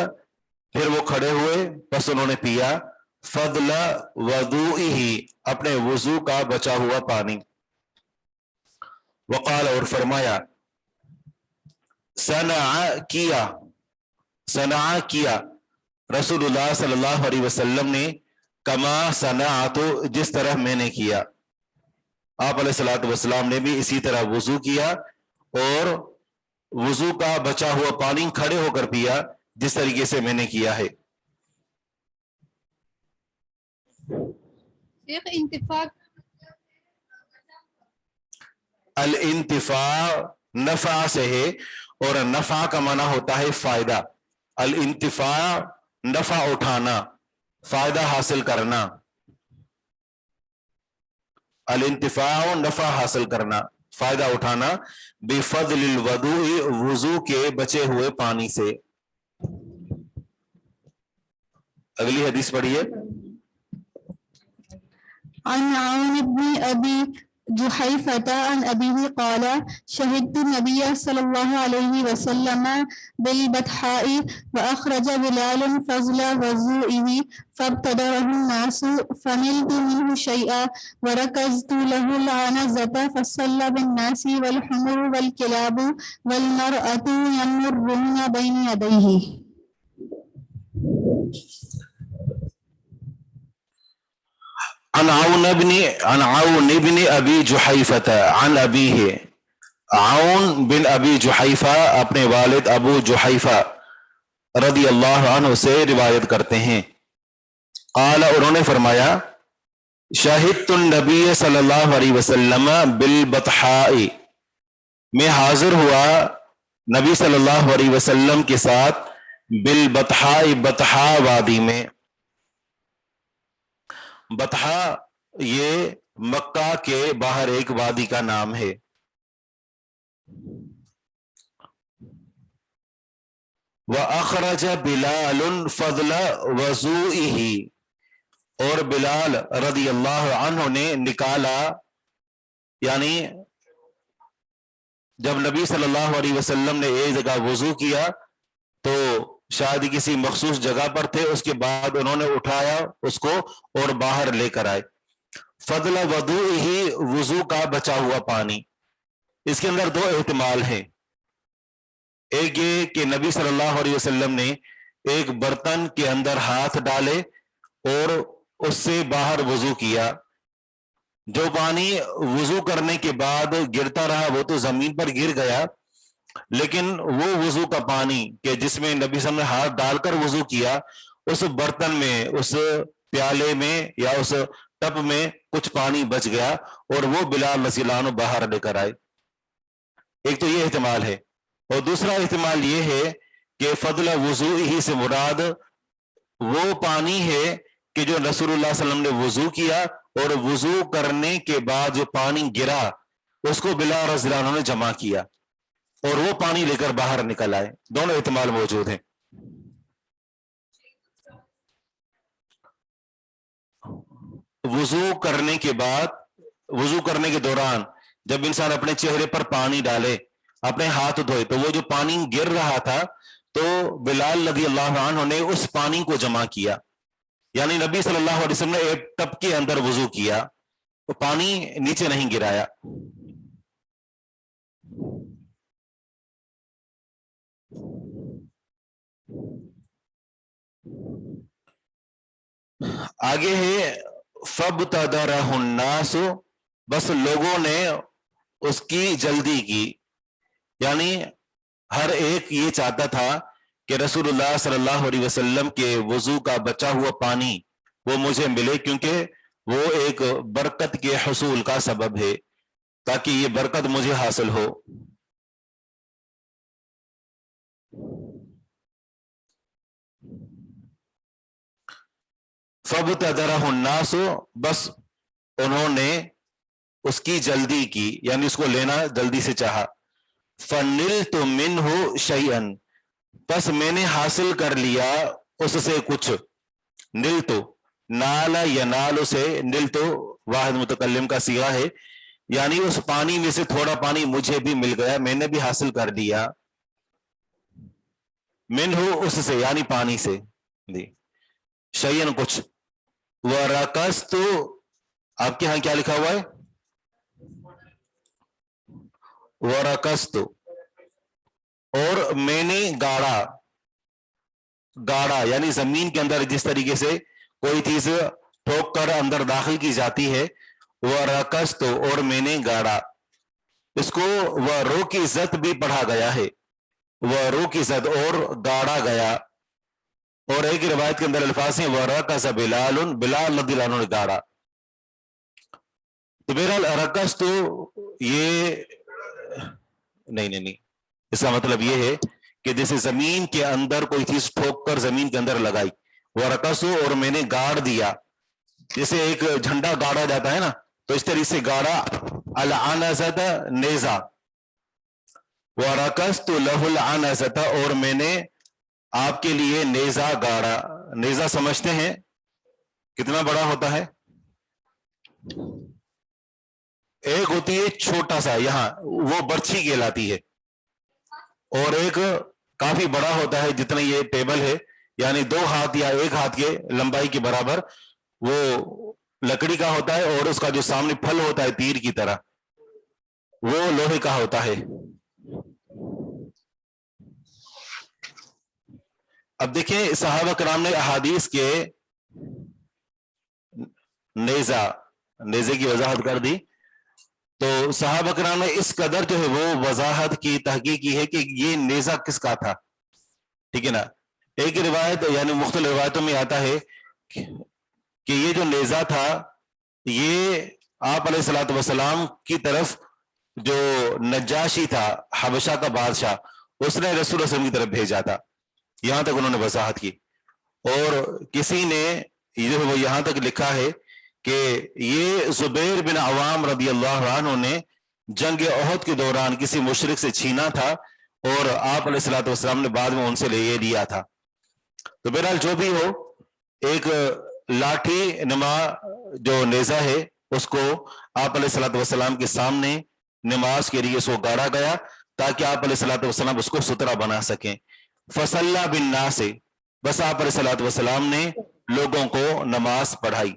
پھر وہ کھڑے ہوئے پس انہوں نے پیا فضل وضوئہ، اپنے وضو کا بچا ہوا پانی. وقال، اور فرمایا صنع کیا رسول اللہ صلی اللہ علیہ وسلم نے کما صنعت، جس طرح میں نے کیا. آپ علیہ الصلوۃ والسلام نے بھی اسی طرح وضو کیا اور وضو کا بچا ہوا پانی کھڑے ہو کر پیا جس طریقے سے میں نے کیا ہے. شیخ انتفاق الانتفاع نفع سے ہے، اور نفع کا معنی ہوتا ہے فائدہ. الانتفاع نفع اٹھانا، فائدہ حاصل کرنا. الانتفاع نفع حاصل کرنا، فائدہ اٹھانا. بفضل الوضوء، وضو کے بچے ہوئے پانی سے. اگلی حدیث پڑھیے. عن عون بن ابي جحيفة عن أبيه قال شهدت النبي صلى الله عليه وسلم بالبطحاء وأخرج بلال فضل وضوئه فابتدره الناس فنلت منه شيئا وركزت له العنزة فصلى بالناس والحمر والكلاب والمرأة يمرون بين يديه. عن عون بن ابی جحیفہ عن ابیہ، عون بن ابی جحیفہ اپنے والد ابو جحیفہ رضی اللہ عنہ سے روایت کرتے ہیں. قال، انہوں نے فرمایا شہدت النبی صلی اللہ علیہ وسلم بالبطحاء، میں حاضر ہوا نبی صلی اللہ علیہ وسلم کے ساتھ بالبطحاء، بطحاء وادی میں. بطحا یہ مکہ کے باہر ایک وادی کا نام ہے. وَأَخْرَجَ بِلَالٌ فَضْلَ وَضُوئِهِ، اور بلال رضی اللہ عنہ نے نکالا، یعنی جب نبی صلی اللہ علیہ وسلم نے ایک جگہ وضو کیا تو شاید کسی مخصوص جگہ پر تھے، اس کے بعد انہوں نے اٹھایا اس کو اور باہر لے کر آئے. فضل وضوئہ، وضو کا بچا ہوا پانی. اس کے اندر 2 احتمال ہیں. ایک یہ کہ نبی صلی اللہ علیہ وسلم نے ایک برتن کے اندر ہاتھ ڈالے اور اس سے باہر وضو کیا. جو پانی وضو کرنے کے بعد گرتا رہا وہ تو زمین پر گر گیا، لیکن وہ وضو کا پانی کہ جس میں نبی صلی اللہ علیہ وسلم نے ہاتھ ڈال کر وضو کیا، اس برتن میں، اس پیالے میں یا اس ٹب میں کچھ پانی بچ گیا اور وہ بلال رضی اللہ عنہ باہر لے کر آئے. ایک تو یہ احتمال ہے، اور دوسرا احتمال یہ ہے کہ فضل وضو ہی سے مراد وہ پانی ہے کہ جو رسول اللہ صلی اللہ علیہ وسلم نے وضو کیا اور وضو کرنے کے بعد جو پانی گرا اس کو بلال رضی اللہ عنہ نے جمع کیا اور وہ پانی لے کر باہر نکل آئے. دونوں احتمال موجود ہیں. وضو کرنے کے بعد، وضو کرنے کے دوران جب انسان اپنے چہرے پر پانی ڈالے، اپنے ہاتھ دھوئے، تو وہ جو پانی گر رہا تھا تو بلال رضی اللہ عنہ نے اس پانی کو جمع کیا. یعنی نبی صلی اللہ علیہ وسلم نے ایک ٹب کے اندر وضو کیا، تو پانی نیچے نہیں گرایا. آگے ہے فَابْتَدَرَهُ النَّاسُ، بس لوگوں نے اس کی جلدی کی. یعنی ہر ایک یہ چاہتا تھا کہ رسول اللہ صلی اللہ علیہ وسلم کے وضو کا بچا ہوا پانی وہ مجھے ملے، کیونکہ وہ ایک برکت کے حصول کا سبب ہے، تاکہ یہ برکت مجھے حاصل ہو. فَابْتَدَرَهُ النَّاسُ، بس انہوں نے اس کی جلدی کی، یعنی اس کو لینا جلدی سے چاہا. فَنِلْتُ مِنْهُ شَيْئًا، بس میں نے حاصل کر لیا اس سے کچھ. نِلْتُ، نالا ینالو سے، نِلْتُ واحد متکلم کا صیغہ ہے، یعنی اس پانی میں سے تھوڑا پانی مجھے بھی مل گیا، میں نے بھی حاصل کر دیا. منہ اس سے، یعنی پانی سے. شیئن کچھ. وَرَكَزْتُ، آپ کے ہاں کیا لکھا ہوا ہے؟ وَرَكَزْتُ، اور میں نے گاڑا. گاڑا یعنی زمین کے اندر جس طریقے سے کوئی چیز ٹھوک کر اندر داخل کی جاتی ہے. وَرَكَزْتُ، اور میں نے گاڑا. اس کو وَرُو کی زد بھی پڑھا گیا ہے، وَرُو کی زد، اور گاڑا گیا. اور ایک روایت کے اندر الفاظ ہیں وَرَكَزَ بِلَالٌ، بلال رضی اللہ عنہ نے گاڑا. تو بہرحال رکز تو یہ نہیں، اس کا مطلب یہ ہے کہ جیسے زمین کے اندر کوئی چیز ٹھوک کر زمین کے اندر لگائی. وَرَكَزُ، اور میں نے گاڑ دیا. جیسے ایک جھنڈا گاڑا جاتا ہے نا، تو اس طرح سے گاڑا. العنزۃ، نیزہ. وَرَكَزْتُ لَهُ الْعَنَزَةَ، اور میں نے آپ کے لیے نیزہ گاڑا. نیزہ سمجھتے ہیں کتنا بڑا ہوتا ہے؟ ایک ہوتی ہے چھوٹا سا، یہاں وہ برچھی کہلاتی ہے، اور ایک کافی بڑا ہوتا ہے جتنا یہ ٹیبل ہے، یعنی 2 ہاتھ یا 1 ہاتھ کے لمبائی کے برابر. وہ لکڑی کا ہوتا ہے، اور اس کا جو سامنے پھل ہوتا ہے تیر کی طرح، وہ لوہے کا ہوتا ہے. اب دیکھیں صحابہ کرام نے احادیث کے نیزے کی وضاحت کر دی. تو صحابہ کرام نے اس قدر جو ہے وہ وضاحت کی، تحقیق کی ہے کہ یہ نیزہ کس کا تھا. ٹھیک ہے نا. ایک روایت یعنی مختلف روایتوں میں آتا ہے کہ یہ جو نیزہ تھا یہ آپ علیہ الصلوۃ والسلام کی طرف جو نجاشی تھا، حبشہ کا بادشاہ، اس نے رسول اللہ صلی اللہ علیہ وسلم کی طرف بھیجا تھا. یہاں تک انہوں نے وضاحت کی. اور کسی نے جو وہ یہاں تک لکھا ہے کہ یہ زبیر بن عوام رضی اللہ عنہ نے جنگ احد کے دوران کسی مشرک سے چھینا تھا، اور آپ علیہ الصلوۃ والسلام نے بعد میں ان سے یہ لیا تھا. تو بہرحال جو بھی ہو، ایک لاٹھی نما جو نیزہ ہے اس کو آپ علیہ الصلوۃ والسلام کے سامنے نماز کے لیے اس کو گاڑا گیا تاکہ آپ علیہ الصلوۃ والسلام اس کو سترہ بنا سکیں. فصلی بالناس، بس آپ علیہ الصلوۃ والسلام نے لوگوں کو نماز پڑھائی.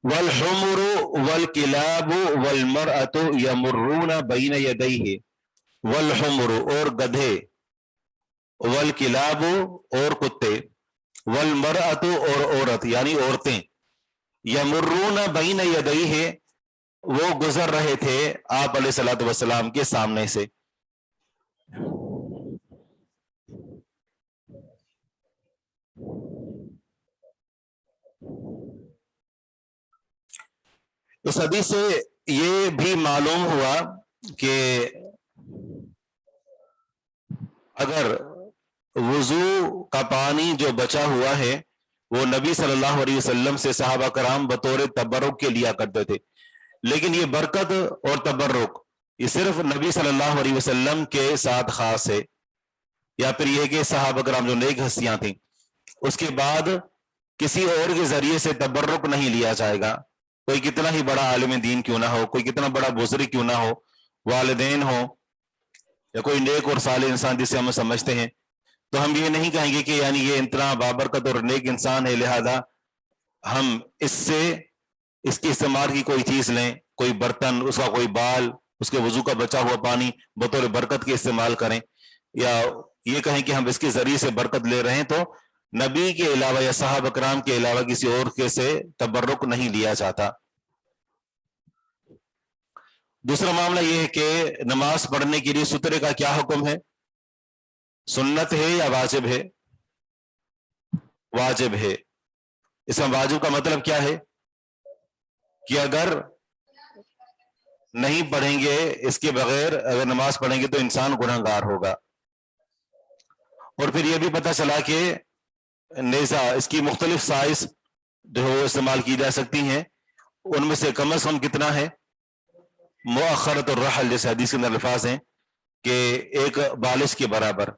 والحمر والکلاب والمرأة یمرون بین یدیہ، والحمر اور گدھے، والکلاب اور کتے، والمرأة اور عورت یعنی عورتیں، یمرون بین یدیہ وہ گزر رہے تھے آپ علیہ الصلوۃ والسلام کے سامنے سے. اس حدیث سے یہ بھی معلوم ہوا کہ اگر وضو کا پانی جو بچا ہوا ہے وہ نبی صلی اللہ علیہ وسلم سے صحابہ کرام بطور تبرک کے لیا کرتے تھے، لیکن یہ برکت اور تبرک یہ صرف نبی صلی اللہ علیہ وسلم کے ساتھ خاص ہے، یا پھر یہ کہ صحابہ کرام جو نیک ہستیاں تھیں اس کے بعد کسی اور کے ذریعے سے تبرک نہیں لیا جائے گا. کوئی کتنا ہی بڑا عالم دین کیوں نہ ہو، کوئی کتنا بڑا بزرگ کیوں نہ ہو، والدین ہو یا کوئی نیک اور صالح انسان جسے ہم سمجھتے ہیں، تو ہم یہ نہیں کہیں گے کہ یعنی یہ اتنا بابرکت اور نیک انسان ہے لہذا ہم اس سے اس کے استعمال کی کوئی چیز لیں، کوئی برتن، اس کا کوئی بال، اس کے وضو کا بچا ہوا پانی بطور برکت کے استعمال کریں، یا یہ کہیں کہ ہم اس کے ذریعے سے برکت لے رہے ہیں. تو نبی کے علاوہ یا صحابہ کرام کے علاوہ کسی اور کے سے تبرک نہیں لیا جاتا. دوسرا معاملہ یہ ہے کہ نماز پڑھنے کے لیے سترے کا کیا حکم ہے؟ سنت ہے یا واجب ہے؟ واجب ہے. اس میں واجب کا مطلب کیا ہے کہ اگر نہیں پڑھیں گے اس کے بغیر، اگر نماز پڑھیں گے تو انسان گنہگار ہوگا. اور پھر یہ بھی پتہ چلا کہ نیزہ اس کی مختلف سائز جو استعمال کی جا سکتی ہیں، ان میں سے کم از کم کتنا ہے؟ مؤخرۃ الرحل جیسے حدیث کے اندر الفاظ ہیں کہ ایک بالش کے برابر.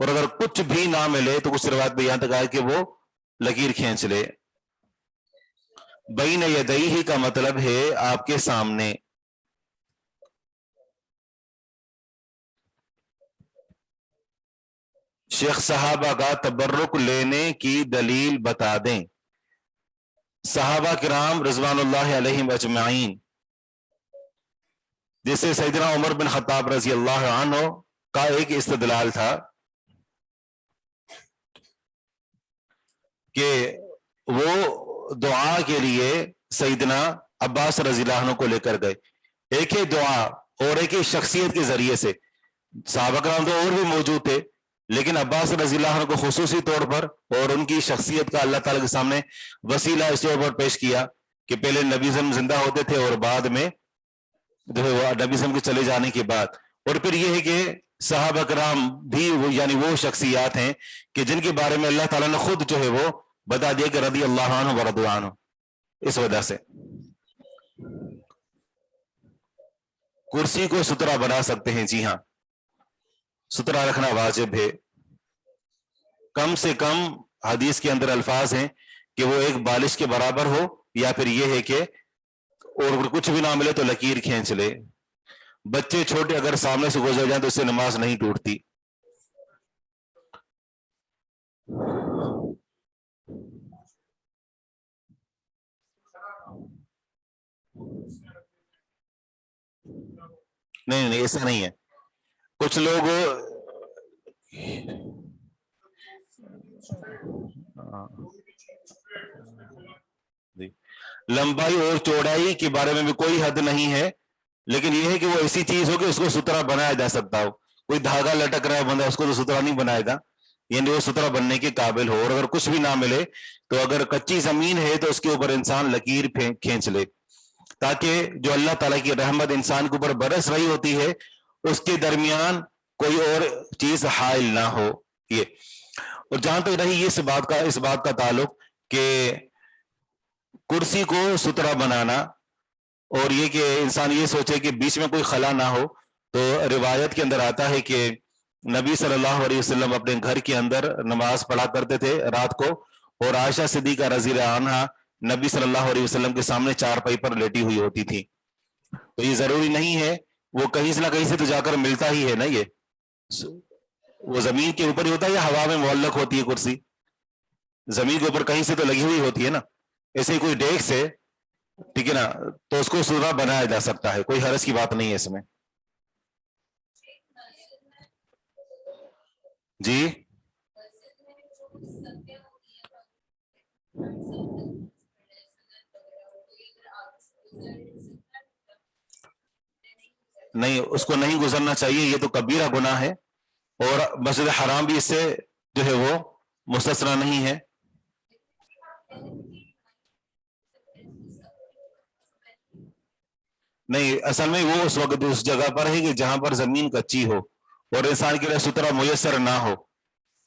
اور اگر کچھ بھی نہ ملے تو کچھ روایت میں یہاں تک آئے کہ وہ لکیر کھینچ لے. بین یدیہ کا مطلب ہے آپ کے سامنے. شیخ صحابہ کا تبرک لینے کی دلیل بتا دیں. صحابہ کرام رضوان اللہ علیہم اجمعین، جیسے سیدنا عمر بن خطاب رضی اللہ عنہ کا ایک استدلال تھا کہ وہ دعا کے لیے سیدنا عباس رضی اللہ عنہ کو لے کر گئے. ایک ہی دعا اور ایک ہی شخصیت کے ذریعے سے، صحابہ کرام تو اور بھی موجود تھے لیکن عباس رضی اللہ عنہ کو خصوصی طور پر اور ان کی شخصیت کا اللہ تعالیٰ کے سامنے وسیلہ اس طور پر پیش کیا کہ پہلے نبی صلی زندہ ہوتے تھے اور بعد میں جو ہے وہ نبی صلی کے چلے جانے کے بعد. اور پھر یہ ہے کہ صحابہ کرام بھی وہ یعنی وہ شخصیات ہیں کہ جن کے بارے میں اللہ تعالیٰ نے خود جو ہے وہ بتا دیا کہ رضی اللہ عنہ ورضوا عنہ. اس وجہ سے کرسی کو سترا بنا سکتے ہیں. جی ہاں، سترا رکھنا واجب ہے. کم سے کم حدیث کے اندر الفاظ ہیں کہ وہ ایک بالش کے برابر ہو، یا پھر یہ ہے کہ اور کچھ بھی نہ ملے تو لکیر کھینچ لے. بچے چھوٹے اگر سامنے سے گزر جائیں تو اس سے نماز نہیں ٹوٹتی. نہیں ایسا نہیں ہے. کچھ لوگ لمبائی اور چوڑائی کے بارے میں بھی کوئی حد نہیں ہے، لیکن یہ ہے کہ وہ ایسی چیز ہو کہ اس کو سترا بنایا جا سکتا ہو. کوئی دھاگا لٹک رہا ہے بندہ، اس کو تو سترا نہیں بنائے گا، یعنی وہ سترا بننے کے قابل ہو. اور اگر کچھ بھی نہ ملے تو اگر کچی زمین ہے تو اس کے اوپر انسان لکیر کھینچ لے، تاکہ جو اللہ تعالیٰ کی رحمت انسان کے اوپر برس رہی ہوتی ہے اس کے درمیان کوئی اور چیز حائل نہ ہو. یہ اور جہاں تک رہی اس بات کا تعلق کہ کرسی کو سترا بنانا اور یہ کہ انسان یہ سوچے کہ بیچ میں کوئی خلا نہ ہو، تو روایت کے اندر آتا ہے کہ نبی صلی اللہ علیہ وسلم اپنے گھر کے اندر نماز پڑھا کرتے تھے رات کو، اور عائشہ صدیقہ رضی اللہ عنہا نبی صلی اللہ علیہ وسلم کے سامنے چارپائی پر لیٹی ہوئی ہوتی تھی. تو یہ ضروری نہیں ہے، وہ کہیں سے نہ کہیں سے تو جا کر ملتا ہی ہے نا. یہ وہ زمین کے اوپر ہی ہوتا ہے یا ہوا میں معلق ہوتی ہے کرسی؟ زمین کے اوپر کہیں سے تو لگی ہوئی ہوتی ہے نا. ایسے ہی کوئی ڈیک سے، ٹھیک ہے نا، تو اس کو سترا بنایا جا سکتا ہے، کوئی حرج کی بات نہیں ہے اس میں. جی نہیں اس کو نہیں گزرنا چاہیے، یہ تو کبیرہ گناہ ہے، اور مسجد حرام بھی اس سے جو ہے وہ مستثنا نہیں ہے۔ نہیں، اصل میں وہ اس وقت اس جگہ پر ہے کہ جہاں پر زمین کچی ہو اور انسان کے لیے سترہ میسر نہ ہو۔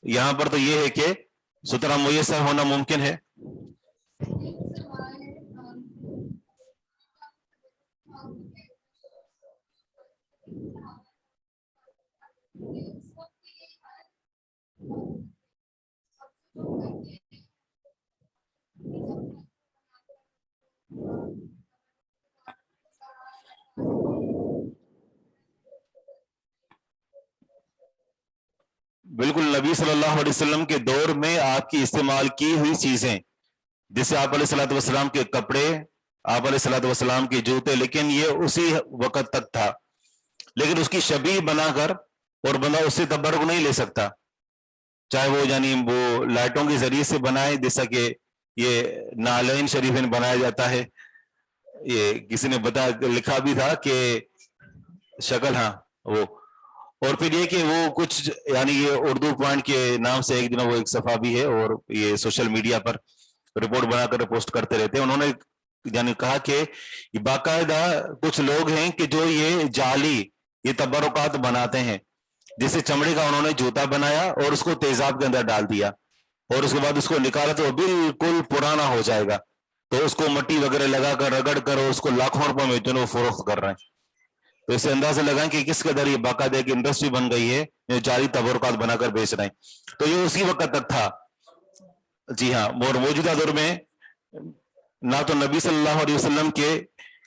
یہاں پر تو یہ ہے کہ سترہ میسر ہونا ممکن ہے۔ بالکل نبی صلی اللہ علیہ وسلم کے دور میں آپ کی استعمال کی ہوئی چیزیں، جیسے آپ علیہ الصلوۃ والسلام کے کپڑے، آپ علیہ الصلوۃ والسلام کے جوتے، لیکن یہ اسی وقت تک تھا، لیکن اس کی شبیہ بنا کر اور بندہ اس سے تبرک نہیں لے سکتا، چاہے وہ یعنی وہ لائٹوں کے ذریعے سے بنائے، جیسا کہ یہ نالین شریف میں بنایا جاتا ہے۔ یہ کسی نے لکھا بھی تھا کہ شکل، ہاں وہ، اور پھر یہ کہ وہ کچھ یعنی یہ اردو پوائنٹ کے نام سے ایک دن وہ ایک صفحہ بھی ہے اور یہ سوشل میڈیا پر رپورٹ بنا کر پوسٹ کرتے رہتے ہیں، انہوں نے یعنی کہا کہ باقاعدہ کچھ لوگ ہیں کہ جو یہ جعلی یہ تبرکات بناتے ہیں، جیسے چمڑے کا انہوں نے جوتا بنایا اور اس کو تیزاب کے اندر ڈال دیا اور اس کے بعد اس کو نکالا تو بالکل پرانا ہو جائے گا، تو اس کو مٹی وغیرہ لگا کر رگڑ کر اس کو لاکھوں روپے میں جو ہے وہ فروخت کر رہے ہیں۔ تو اس سے اندازہ لگائیں کہ کس قدر یہ باقاعدہ ایک انڈسٹری بن گئی ہے جو جعلی تبرکات بنا کر بیچ رہے ہیں، تو یہ اسی وقت تک تھا۔ جی ہاں، اور موجودہ دور میں نہ تو نبی صلی اللہ علیہ وسلم کے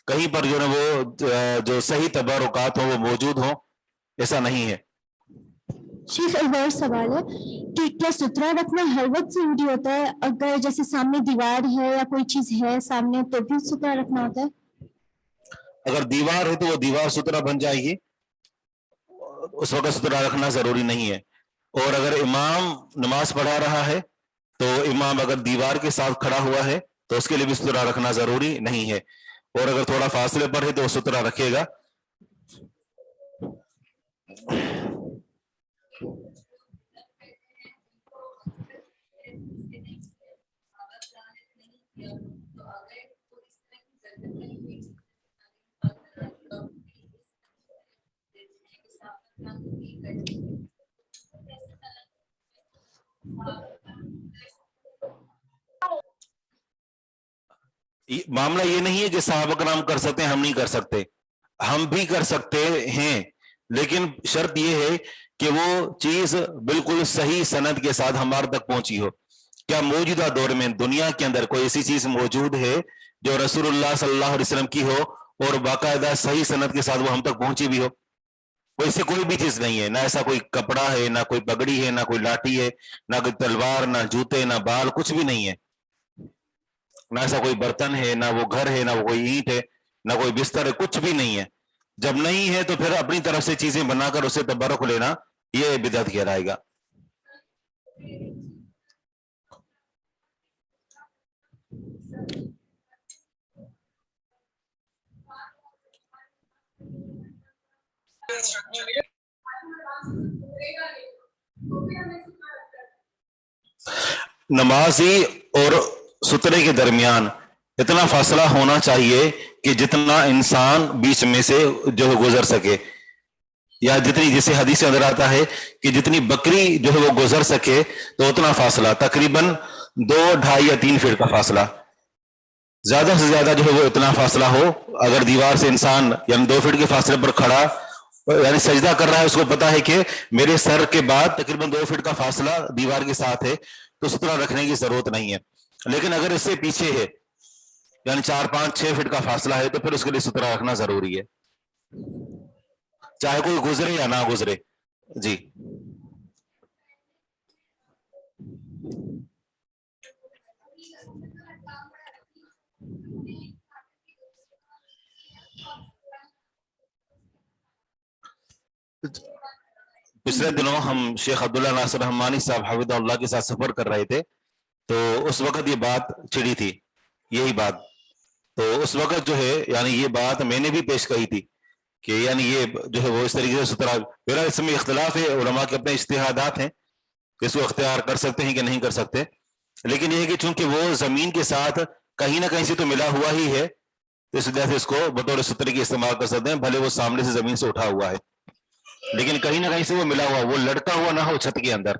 کہیں پر جو ہے وہ جو صحیح تبرکات ہوں وہ موجود ہوں، ایسا نہیں ہے۔ شیخ ایک اور سوال ہے کہ کیا سترا رکھنا ہر وقت ضروری ہوتا ہے؟ اگر جیسے سامنے دیوار ہے یا کوئی چیز ہے سامنے تو بھی سترا رکھنا ہوتا ہے؟ اگر دیوار ہے تو وہ دیوار سترا بن جائے گی، اس وقت سترا رکھنا ضروری نہیں ہے، اور اگر امام نماز پڑھا رہا ہے تو امام اگر دیوار کے ساتھ کھڑا ہوا ہے تو اس کے لیے بھی سترا رکھنا ضروری نہیں ہے، اور اگر تھوڑا فاصلے پر ہے تو وہ سترا رکھے گا۔ معاملہ یہ نہیں ہے کہ صحابہ کرام کر سکتے ہیں ہم نہیں کر سکتے، ہم بھی کر سکتے ہیں، لیکن شرط یہ ہے کہ وہ چیز بالکل صحیح سند کے ساتھ ہمارے تک پہنچی ہو۔ کیا موجودہ دور میں دنیا کے اندر کوئی ایسی چیز موجود ہے جو رسول اللہ صلی اللہ علیہ وسلم کی ہو اور باقاعدہ صحیح سند کے ساتھ وہ ہم تک پہنچی بھی ہو؟ کوئی سے کوئی بھی چیز نہیں ہے، نہ ایسا کوئی کپڑا ہے، نہ کوئی پگڑی ہے، نہ کوئی لاٹھی ہے، نہ کوئی تلوار، نہ جوتے، نہ بال، کچھ بھی نہیں ہے، نہ ایسا کوئی برتن ہے، نہ وہ گھر ہے، نہ وہ کوئی اینٹ ہے، نہ کوئی بستر ہے، کچھ بھی نہیں ہے۔ جب نہیں ہے تو پھر اپنی طرف سے چیزیں بنا کر اسے تبرک لینا یہ بدعت کہلائے گا۔ نمازی اور سترے کے درمیان اتنا فاصلہ ہونا چاہیے کہ جتنا انسان بیچ میں سے جو ہے گزر سکے، یا جتنی جیسے حدیث اندر آتا ہے کہ جتنی بکری جو ہے وہ گزر سکے تو اتنا فاصلہ، تقریباً 2، 2.5 یا 3 فٹ کا فاصلہ، زیادہ سے زیادہ جو ہے وہ اتنا فاصلہ ہو۔ اگر دیوار سے انسان یعنی 2 فٹ کے فاصلے پر کھڑا یعنی سجدہ کر رہا ہے، اس کو پتا ہے کہ میرے سر کے بعد تقریباً 2 فٹ کا فاصلہ دیوار کے ساتھ ہے، تو سترہ رکھنے کی ضرورت نہیں ہے۔ لیکن اگر اس سے پیچھے ہے یعنی 4، 5، 6 فٹ کا فاصلہ ہے تو پھر اس کے لیے سترہ رکھنا ضروری ہے، چاہے کوئی گزرے یا نہ گزرے۔ جی پچھلے دنوں ہم شیخ عبداللہ ناصر رحمانی صاحب حفظہ اللہ کے ساتھ سفر کر رہے تھے، تو اس وقت یہ بات چھڑی تھی، یہی بات، تو اس وقت جو ہے یعنی یہ بات میں نے بھی پیش کہی تھی کہ یعنی یہ جو ہے وہ اس طریقے سے سترا. میرا اس میں اختلاف ہے، علماء کے اپنے اجتہادات ہیں کہ اس کو اختیار کر سکتے ہیں کہ نہیں کر سکتے، لیکن یہ ہے کہ چونکہ وہ زمین کے ساتھ کہیں نہ کہیں سے تو ملا ہوا ہی ہے، تو اس وجہ سے اس کو بطور سترے کے استعمال کر سکتے ہیں، بھلے وہ سامنے سے زمین سے اٹھا ہوا ہے لیکن کہیں نہ کہیں سے وہ ملا ہوا، وہ لڑکا ہوا نہ ہو چھت کے اندر،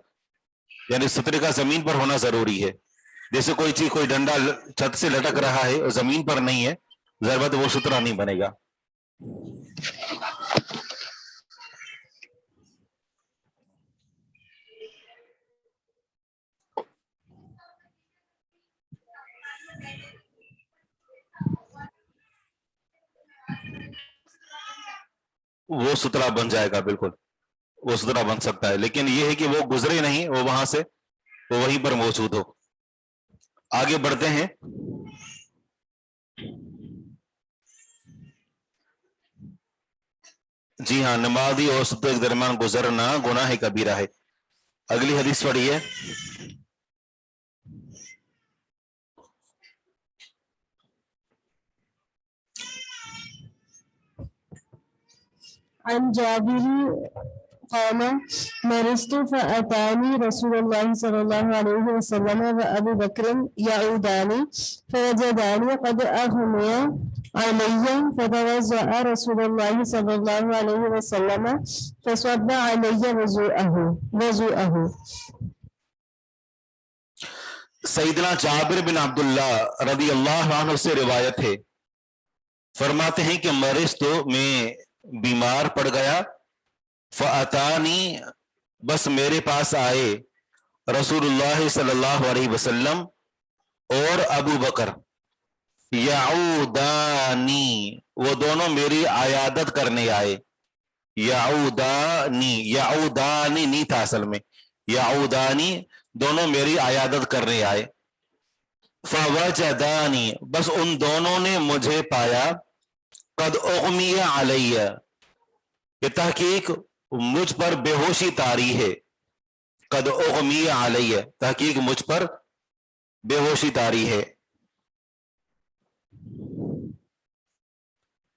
یعنی سترے کا زمین پر ہونا ضروری ہے. جیسے کوئی چیز، کوئی ڈنڈا چھت سے لٹک رہا ہے اور زمین پر نہیں ہے، ضرورت وہ سترا نہیں بنے گا. وہ سترا بن جائے گا، بالکل وہ سترا بن سکتا ہے، لیکن یہ ہے کہ وہ گزرے نہیں، وہ وہاں سے وہ وہیں پر موجود ہو. آگے بڑھتے ہیں. جی ہاں، نمازی اور سترے کے درمیان گزرنا گناہ کبیرہ ہے. اگلی حدیث پڑھیے. عن جابر قال مرضت فأتاني رسول الله صلى الله عليه وسلم وأبو بكر يعوداني فوجداني قد أغمي علي فتوضأ رسول الله صلى الله عليه وسلم فصب علي وضوءه. سیدنا جابر بن عبداللہ رضی اللہ عنہ سے روایت ہے، فرماتے ہیں کہ مرضت میں بیمار پڑ گیا، فاتانی بس میرے پاس آئے رسول اللہ صلی اللہ علیہ وسلم اور ابو بکر، یعودانی وہ دونوں میری عیادت کرنے آئے. یعودانی نہیں تھا اصل میں، یعودانی دونوں میری عیادت کرنے آئے. فوجدانی بس ان دونوں نے مجھے پایا، قد اغمی علیہ کہ تحقیق مجھ پر بے ہوشی طاری ہے، قد اغمی علیہ تحقیق مجھ پر بے ہوشی طاری ہے.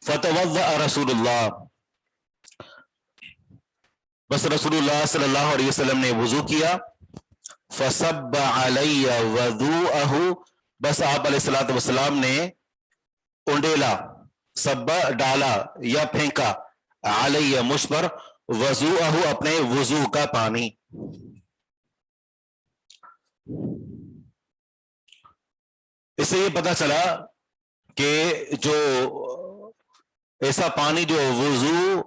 فتوضأ رسول اللہ بس رسول اللہ صلی اللہ علیہ وسلم نے وضو کیا، فصب علی وضوءہ بس آپ علیہ الصلوۃ والسلام نے انڈیلا، سب ڈالا یا پھینکا، علی مجھ پر، وضوءہ اپنے وضو کا پانی. اس سے یہ پتا چلا کہ جو ایسا پانی جو وضو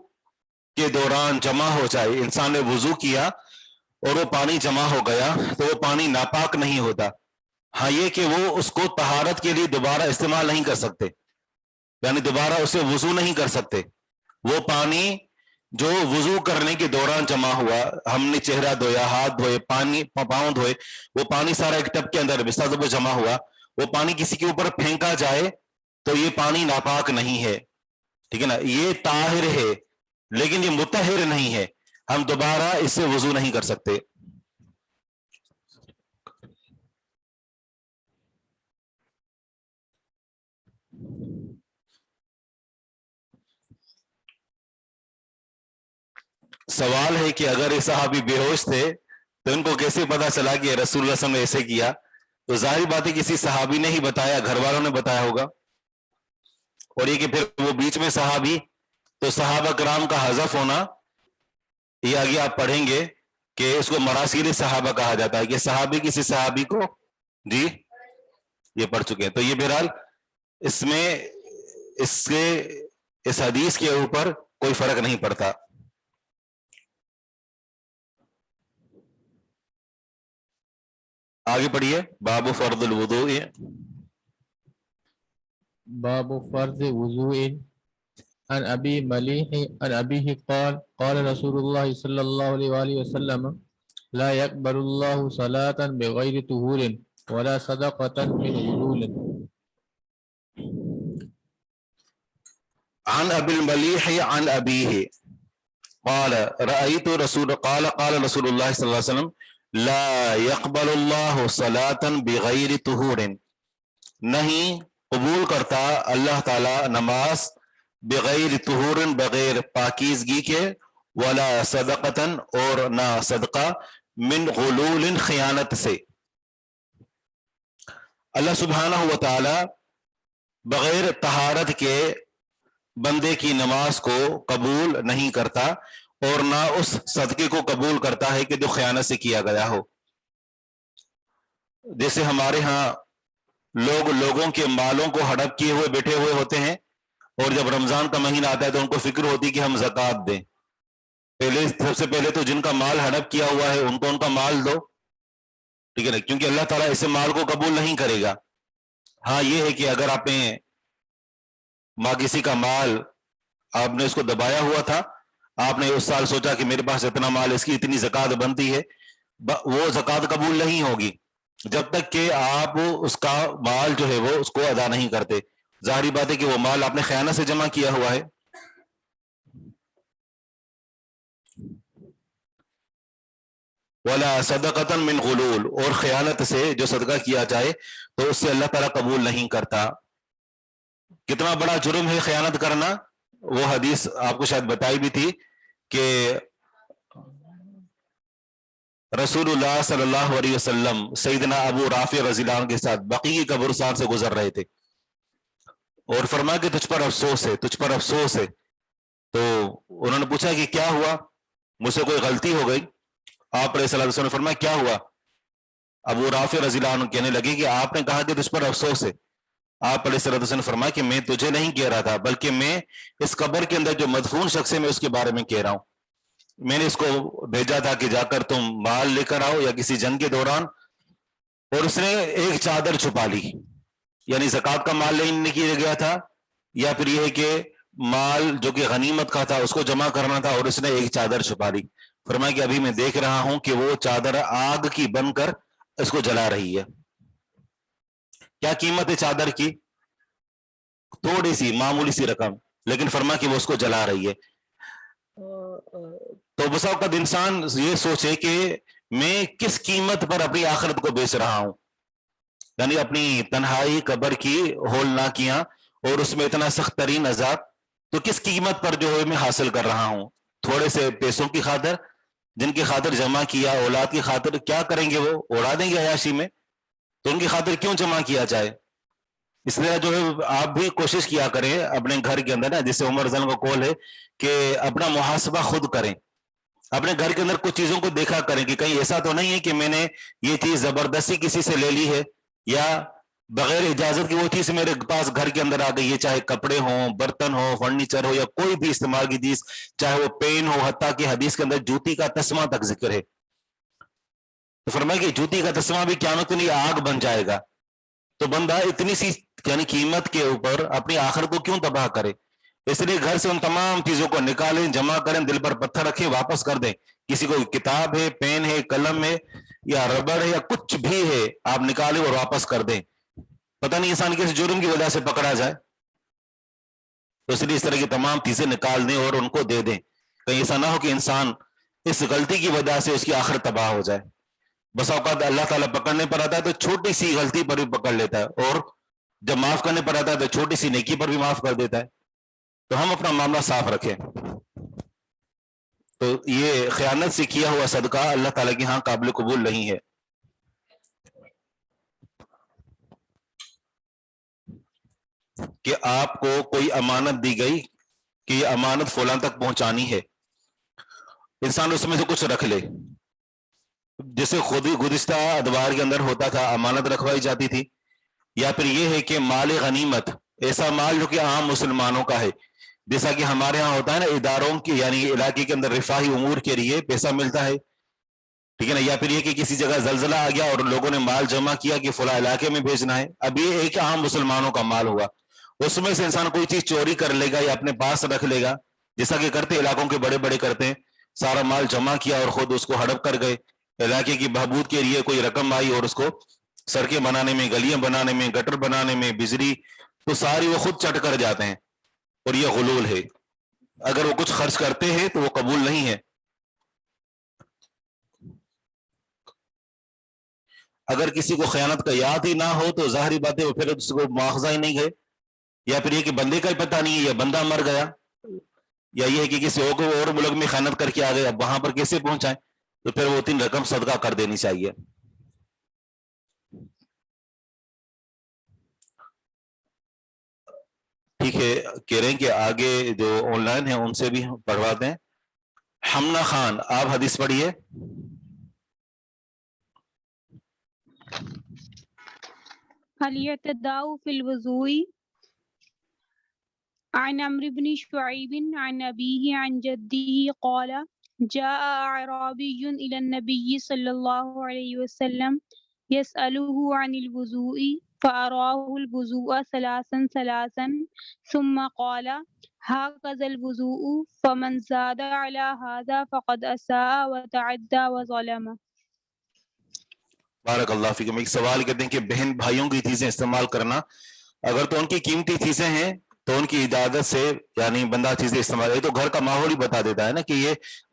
کے دوران جمع ہو جائے، انسان نے وضو کیا اور وہ پانی جمع ہو گیا تو وہ پانی ناپاک نہیں ہوتا. ہاں یہ کہ وہ اس کو طہارت کے لیے دوبارہ استعمال نہیں کر سکتے، یعنی دوبارہ اسے وضو نہیں کر سکتے. وہ پانی جو وضو کرنے کے دوران جمع ہوا، ہم نے چہرہ دھویا، ہاتھ دھوئے، پاؤں دھوئے، وہ پانی سارا ایک ٹب کے اندر بستر پہ جمع ہوا، وہ پانی کسی کے اوپر پھینکا جائے تو یہ پانی ناپاک نہیں ہے، ٹھیک ہے نا، یہ طاہر ہے لیکن یہ مطہر نہیں ہے، ہم دوبارہ اس سے وضو نہیں کر سکتے. سوال ہے کہ اگر یہ صحابی بے ہوش تھے تو ان کو کیسے پتا چلا کہ رسول اللہ صلی اللہ علیہ وسلم نے ایسے کیا؟ تو ظاہر بات ہے کسی صحابی نے ہی بتایا، گھر والوں نے بتایا ہوگا. اور یہ کہ پھر وہ بیچ میں صحابی، تو صحابہ کرام کا حذف ہونا، یہ آگے آپ پڑھیں گے کہ اس کو مراسیل صحابہ کہا جاتا ہے، کہ صحابی کسی صحابی کو، جی یہ پڑھ چکے ہیں. تو یہ بہرحال اس میں اس حدیث کے اوپر کوئی فرق نہیں پڑتا. آگے پڑھیے. باب فرض الوضوء، باب فرض وضوء. عن ابي مليح عن ابيه قال قال رسول الله صلى الله عليه وآله وسلم لا يقبل الله صلاة بغير طهور ولا صدقة من غلول. عن ابي المليح عن ابيه قال رأيت رسول قال رسول الله صلى الله عليه وسلم لا يقبل الله صلاة بغیر طہور، نہیں قبول کرتا اللہ تعالی نماز بغیر طہور بغیر پاکیزگی کے، ولا صدقتن اور نہ صدقہ، من غلول خیانت سے۔ اللہ سبحانہ و تعالی بغیر طہارت کے بندے کی نماز کو قبول نہیں کرتا، اور نہ اس صدقے کو قبول کرتا ہے کہ جو خیانت سے کیا گیا ہو۔ جیسے ہمارے ہاں لوگ لوگوں کے مالوں کو ہڑپ کیے ہوئے بیٹھے ہوئے ہوتے ہیں، اور جب رمضان کا مہینہ آتا ہے تو ان کو فکر ہوتی کہ ہم زکوٰۃ دیں۔ سب سے پہلے تو جن کا مال ہڑپ کیا ہوا ہے ان کو ان کا مال دو، ٹھیک ہے نا، کیونکہ اللہ تعالیٰ اسے مال کو قبول نہیں کرے گا۔ ہاں یہ ہے کہ اگر آپ نے کسی کا مال آپ نے اس کو دبایا ہوا تھا، آپ نے اس سال سوچا کہ میرے پاس اتنا مال، اس کی اتنی زکوٰۃ بنتی ہے، وہ زکوٰۃ قبول نہیں ہوگی جب تک کہ آپ اس کا مال جو ہے وہ اس کو ادا نہیں کرتے۔ ظاہری بات ہے کہ وہ مال آپ نے خیانت سے جمع کیا ہوا ہے۔ ولا صدقۃ من غلول، اور خیانت سے جو صدقہ کیا جائے تو اس سے اللہ تعالیٰ قبول نہیں کرتا۔ کتنا بڑا جرم ہے خیانت کرنا، وہ حدیث آپ کو شاید بتائی بھی تھی کہ رسول اللہ صلی اللہ علیہ وسلم سیدنا ابو رافع رضی اللہ عنہ کے ساتھ بقیع کی قبرستان سے گزر رہے تھے، اور فرمایا کہ تجھ پر افسوس ہے، تجھ پر افسوس ہے۔ تو انہوں نے پوچھا کہ کیا ہوا، مجھ سے کوئی غلطی ہو گئی؟ آپ علیہ الصلوۃ والسلام نے فرمایا کیا ہوا؟ ابو رافع رضی اللہ عنہ کہنے لگے کہ آپ نے کہا کہ تجھ پر افسوس ہے۔ آپ علیہ الصلوۃ والسلام نے فرمایا کہ میں تجھے نہیں کہہ رہا تھا، بلکہ میں اس قبر کے اندر جو مدفون شخص ہے میں اس کے بارے میں کہہ رہا ہوں۔ میں نے اس کو بھیجا تھا کہ جا کر تم مال لے کر آؤ یا کسی جنگ کے دوران، اور اس نے ایک چادر چھپا لی، یعنی زکوٰۃ کا مال لینے کے لیے گیا تھا، یا پھر یہ ہے کہ مال جو کہ غنیمت کا تھا اس کو جمع کرنا تھا، اور اس نے ایک چادر چھپا لی۔ فرمایا کہ ابھی میں دیکھ رہا ہوں کہ وہ چادر آگ کی بن کر اس کو جلا رہی ہے۔ کیا قیمت ہے چادر کی؟ تھوڑی سی معمولی سی رقم، لیکن فرمایا کہ وہ اس کو جلا رہی ہے۔ تو بسا اوقات انسان یہ سوچے کہ میں کس قیمت پر اپنی آخرت کو بیچ رہا ہوں، یعنی اپنی تنہائی قبر کی ہولناکیاں اور اس میں اتنا سخت ترین عذاب، تو کس قیمت پر جو ہے میں حاصل کر رہا ہوں؟ تھوڑے سے پیسوں کی خاطر جن کی خاطر جمع کیا، اولاد کی خاطر کیا کریں گے، وہ اڑا دیں گے عیاشی میں، تو ان کی خاطر کیوں جمع کیا جائے؟ اس لیے جو ہے آپ بھی کوشش کیا کریں اپنے گھر کے اندر نا، جس سے عمر رضی کا قول ہے کہ اپنا محاسبہ خود کریں، اپنے گھر کے اندر کچھ چیزوں کو دیکھا کریں کہ کہیں ایسا تو نہیں ہے کہ میں نے یہ چیز زبردستی کسی سے لے لی ہے، یا بغیر اجازت کی وہ چیز میرے پاس گھر کے اندر آ گئی ہے، چاہے کپڑے ہوں، برتن ہو، فرنیچر ہو، یا کوئی بھی استعمال کی چیز، چاہے وہ پین ہو، حتیٰ کہ حدیث کے اندر جوتی کا تسمہ تک ذکر ہے۔ تو فرمایا کہ جوتی کا تسمہ بھی قیامت کے لیے آگ بن جائے گا۔ تو بندہ اتنی سی یعنی قیمت کے اوپر اپنی آخرت کو کیوں تباہ کرے؟ اس لیے گھر سے ان تمام چیزوں کو نکالیں، جمع کریں، دل پر پتھر رکھیں، واپس کر دیں۔ کسی کو کتاب ہے، پین ہے، قلم ہے، یا ربڑ ہے، یا کچھ بھی ہے، آپ نکالیں اور واپس کر دیں۔ پتہ نہیں انسان کس جرم کی وجہ سے پکڑا جائے، تو اس لیے اس طرح کی تمام چیزیں نکال دیں اور ان کو دے دیں، کہیں ایسا نہ ہو کہ انسان اس غلطی کی وجہ سے اس کی آخرت تباہ ہو جائے۔ بس اوقات اللہ تعالیٰ پکڑنے پر آتا ہے تو چھوٹی سی غلطی پر بھی پکڑ لیتا ہے، اور جب معاف کرنے پر آتا ہے تو چھوٹی سی نیکی پر بھی معاف کر دیتا ہے۔ تو ہم اپنا معاملہ صاف رکھیں۔ تو یہ خیانت سے کیا ہوا صدقہ اللہ تعالیٰ کے ہاں قابل قبول نہیں ہے۔ کہ آپ کو کوئی امانت دی گئی کہ یہ امانت فلاں تک پہنچانی ہے، انسان اس میں سے کچھ رکھ لے، جیسے خود ہی گزشتہ ادوار کے اندر ہوتا تھا، امانت رکھوائی جاتی تھی، یا پھر یہ ہے کہ مال غنیمت، ایسا مال جو کہ عام مسلمانوں کا ہے، جیسا کہ ہمارے ہاں ہوتا ہے نا، اداروں کی یعنی علاقے کے اندر رفاہی امور کے لیے پیسہ ملتا ہے، ٹھیک ہے نا، یا پھر یہ کہ کسی جگہ زلزلہ آ گیا اور لوگوں نے مال جمع کیا کہ فلاں علاقے میں بھیجنا ہے، اب یہ ایک عام مسلمانوں کا مال ہوا، اس میں سے انسان کوئی چیز چوری کر لے گا یا اپنے پاس رکھ لے گا، جیسا کہ کرتے علاقوں کے بڑے بڑے کرتے ہیں، سارا مال جمع کیا اور خود اس کو ہڑپ کر گئے، علاقے کی بہبود کے لیے کوئی رقم آئی اور اس کو سڑکیں بنانے میں، گلیاں بنانے میں، گٹر بنانے میں، بجلی، تو ساری وہ خود چٹ کر جاتے ہیں، اور یہ غلول ہے۔ اگر وہ کچھ خرچ کرتے ہیں تو وہ قبول نہیں ہے۔ اگر کسی کو خیانت کا یاد ہی نہ ہو تو ظاہری بات ہے وہ پھر اس کو مواخذہ ہی نہیں گئے، یا پھر یہ کہ بندے کا ہی پتہ نہیں ہے، یا بندہ مر گیا، یا یہ ہے کہ کسی اور ملک میں خیانت کر کے آ گئے، اب وہاں پر کیسے پہنچائیں؟ تو پھر وہ 3 رقم صدقہ کر دینی چاہیے. ٹھیک ہے، کہہ رہے ہیں کہ آگے جو آن لائن ہیں ان سے بھی پڑھوا دیں. حمنا خان، آپ حدیث پڑھیے. الاعتداء في الوضوء عن عمرو بن شعيب عن أبيه عن جده قال جاء أعرابي إلى النبي صلى الله عليه وسلم يسأله عن الوضوء فأراه الوضوء ثلاثا ثم قال هكذا الوضوء فمن زاد على هذا فقد أساء وتعدى وظلم. بارک اللہ فیکم. ایک سوال کہتے ہیں کہ بہن بھائیوں کی چیزیں استعمال کرنا، اگر تو ان کی قیمتی چیزیں ہیں تو ان کی اجازت سے یعنی بندہ چیزیں استعمال، یہ تو گھر کا ماحول ہی بتا دیتا ہے نا کہ یہ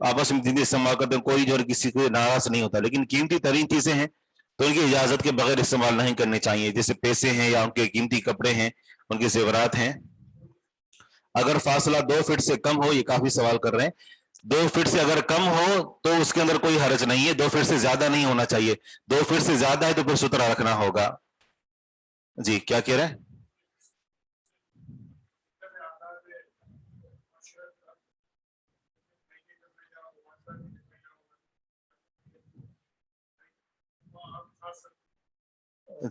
آپس میں چیزیں استعمال کرتے ہیں، کوئی جو کسی کو ناراض نہیں ہوتا، لیکن قیمتی ترین چیزیں ہیں تو ان کی اجازت کے بغیر استعمال نہیں کرنے چاہیے، جیسے پیسے ہیں یا ان کے قیمتی کپڑے ہیں، ان کے زیورات ہیں. اگر فاصلہ 2 فٹ سے کم ہو، یہ کافی سوال کر رہے ہیں، 2 فٹ سے اگر کم ہو تو اس کے اندر کوئی حرج نہیں ہے، 2 فٹ سے زیادہ نہیں ہونا چاہیے، 2 فٹ سے زیادہ ہے تو پھر ستھرا رکھنا ہوگا. جی کیا کہہ رہے ہیں؟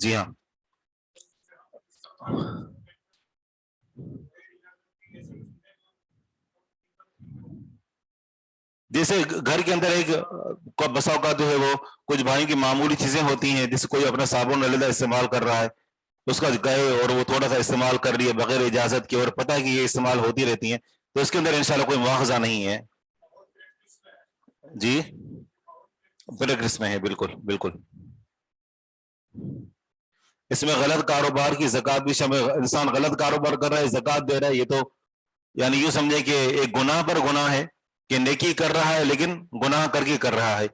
جی ہاں، جیسے گھر کے اندر ایک بسا اوقات جو ہے وہ کچھ بھائیوں کی معمولی چیزیں ہوتی ہیں، جیسے کوئی اپنا صابن علیحدہ استعمال کر رہا ہے، اس کا گئے اور وہ تھوڑا سا استعمال کر رہی ہے بغیر اجازت کے اور پتہ ہے کہ یہ استعمال ہوتی رہتی ہیں، تو اس کے اندر انشاءاللہ کوئی مواخذہ نہیں ہے. جی پریکٹس میں ہے، بالکل بالکل. اس میں غلط کاروبار کی زکوٰۃ بھی شامل، انسان غلط کاروبار کر رہا ہے زکوٰۃ دے رہا ہے، یہ تو یعنی یوں سمجھے کہ ایک گناہ پر گناہ ہے کہ نیکی کر رہا ہے لیکن گناہ کر کے کر رہا ہے.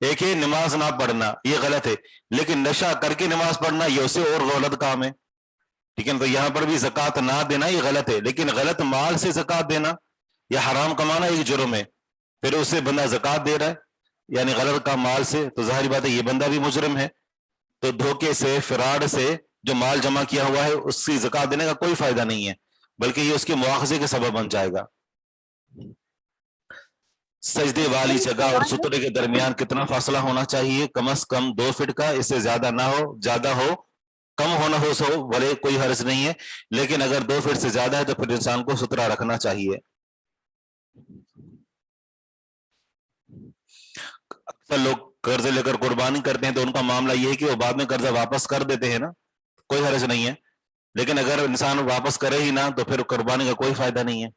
ایک ہے نماز نہ پڑھنا، یہ غلط ہے، لیکن نشہ کر کے نماز پڑھنا یہ اسے اور غلط کام ہے. ٹھیک ہے، تو یہاں پر بھی زکوٰۃ نہ دینا یہ غلط ہے، لیکن غلط مال سے زکوٰۃ دینا یا حرام کمانا ایک جرم ہے، پھر اس سے بندہ زکوٰۃ دے رہا ہے یعنی غلط کا مال سے، تو ظاہری بات ہے یہ بندہ بھی مجرم ہے. تو دھوکے سے فراڈ سے جو مال جمع کیا ہوا ہے اس کی زکوٰۃ دینے کا کوئی فائدہ نہیں ہے، بلکہ یہ اس کے مواخذے کے سبب بن جائے گا. سجدے والی جگہ اور سترے کے درمیان کتنا فاصلہ ہونا چاہیے؟ کم از کم 2 فٹ کا، اس سے زیادہ نہ ہو، زیادہ ہو کم ہونا ہو سو بھلے کوئی حرج نہیں ہے، لیکن اگر 2 فٹ سے زیادہ ہے تو پھر انسان کو سترا رکھنا چاہیے. اکثر لوگ قرضے لے کر قربانی کرتے ہیں تو ان کا معاملہ یہ ہے کہ وہ بعد میں قرضہ واپس کر دیتے ہیں نا، کوئی حرج نہیں ہے، لیکن اگر انسان واپس کرے ہی نہ تو پھر قربانی کا کوئی فائدہ نہیں ہے.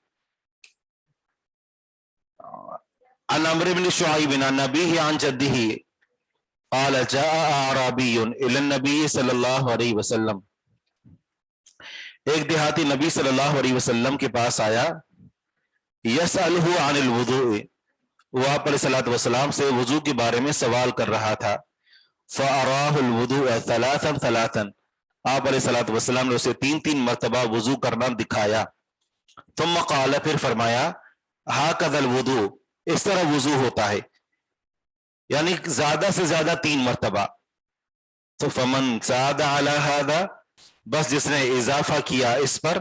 عن عمرو بن شعيب عن أبيه عن جده قال جاء أعرابي إلى النبي صلی اللہ علیہ وسلم، ایک دیہاتی نبی صلی اللہ علیہ وسلم کے پاس آیا، يسأله عن الوضوء، وہ آپ علیہ الصلوۃ والسلام سے وضو کے بارے میں سوال کر رہا تھا. فأراه الوضوء ثلاثا، آپ علیہ الصلوۃ والسلام نے اسے 3 مرتبہ وضو کرنا دکھایا. ثم قال، پھر فرمایا، هكذا الوضوء، اس طرح وضو ہوتا ہے، یعنی زیادہ سے زیادہ 3 مرتبہ. تو فمن زاد على هذا، بس جس نے اضافہ کیا اس پر،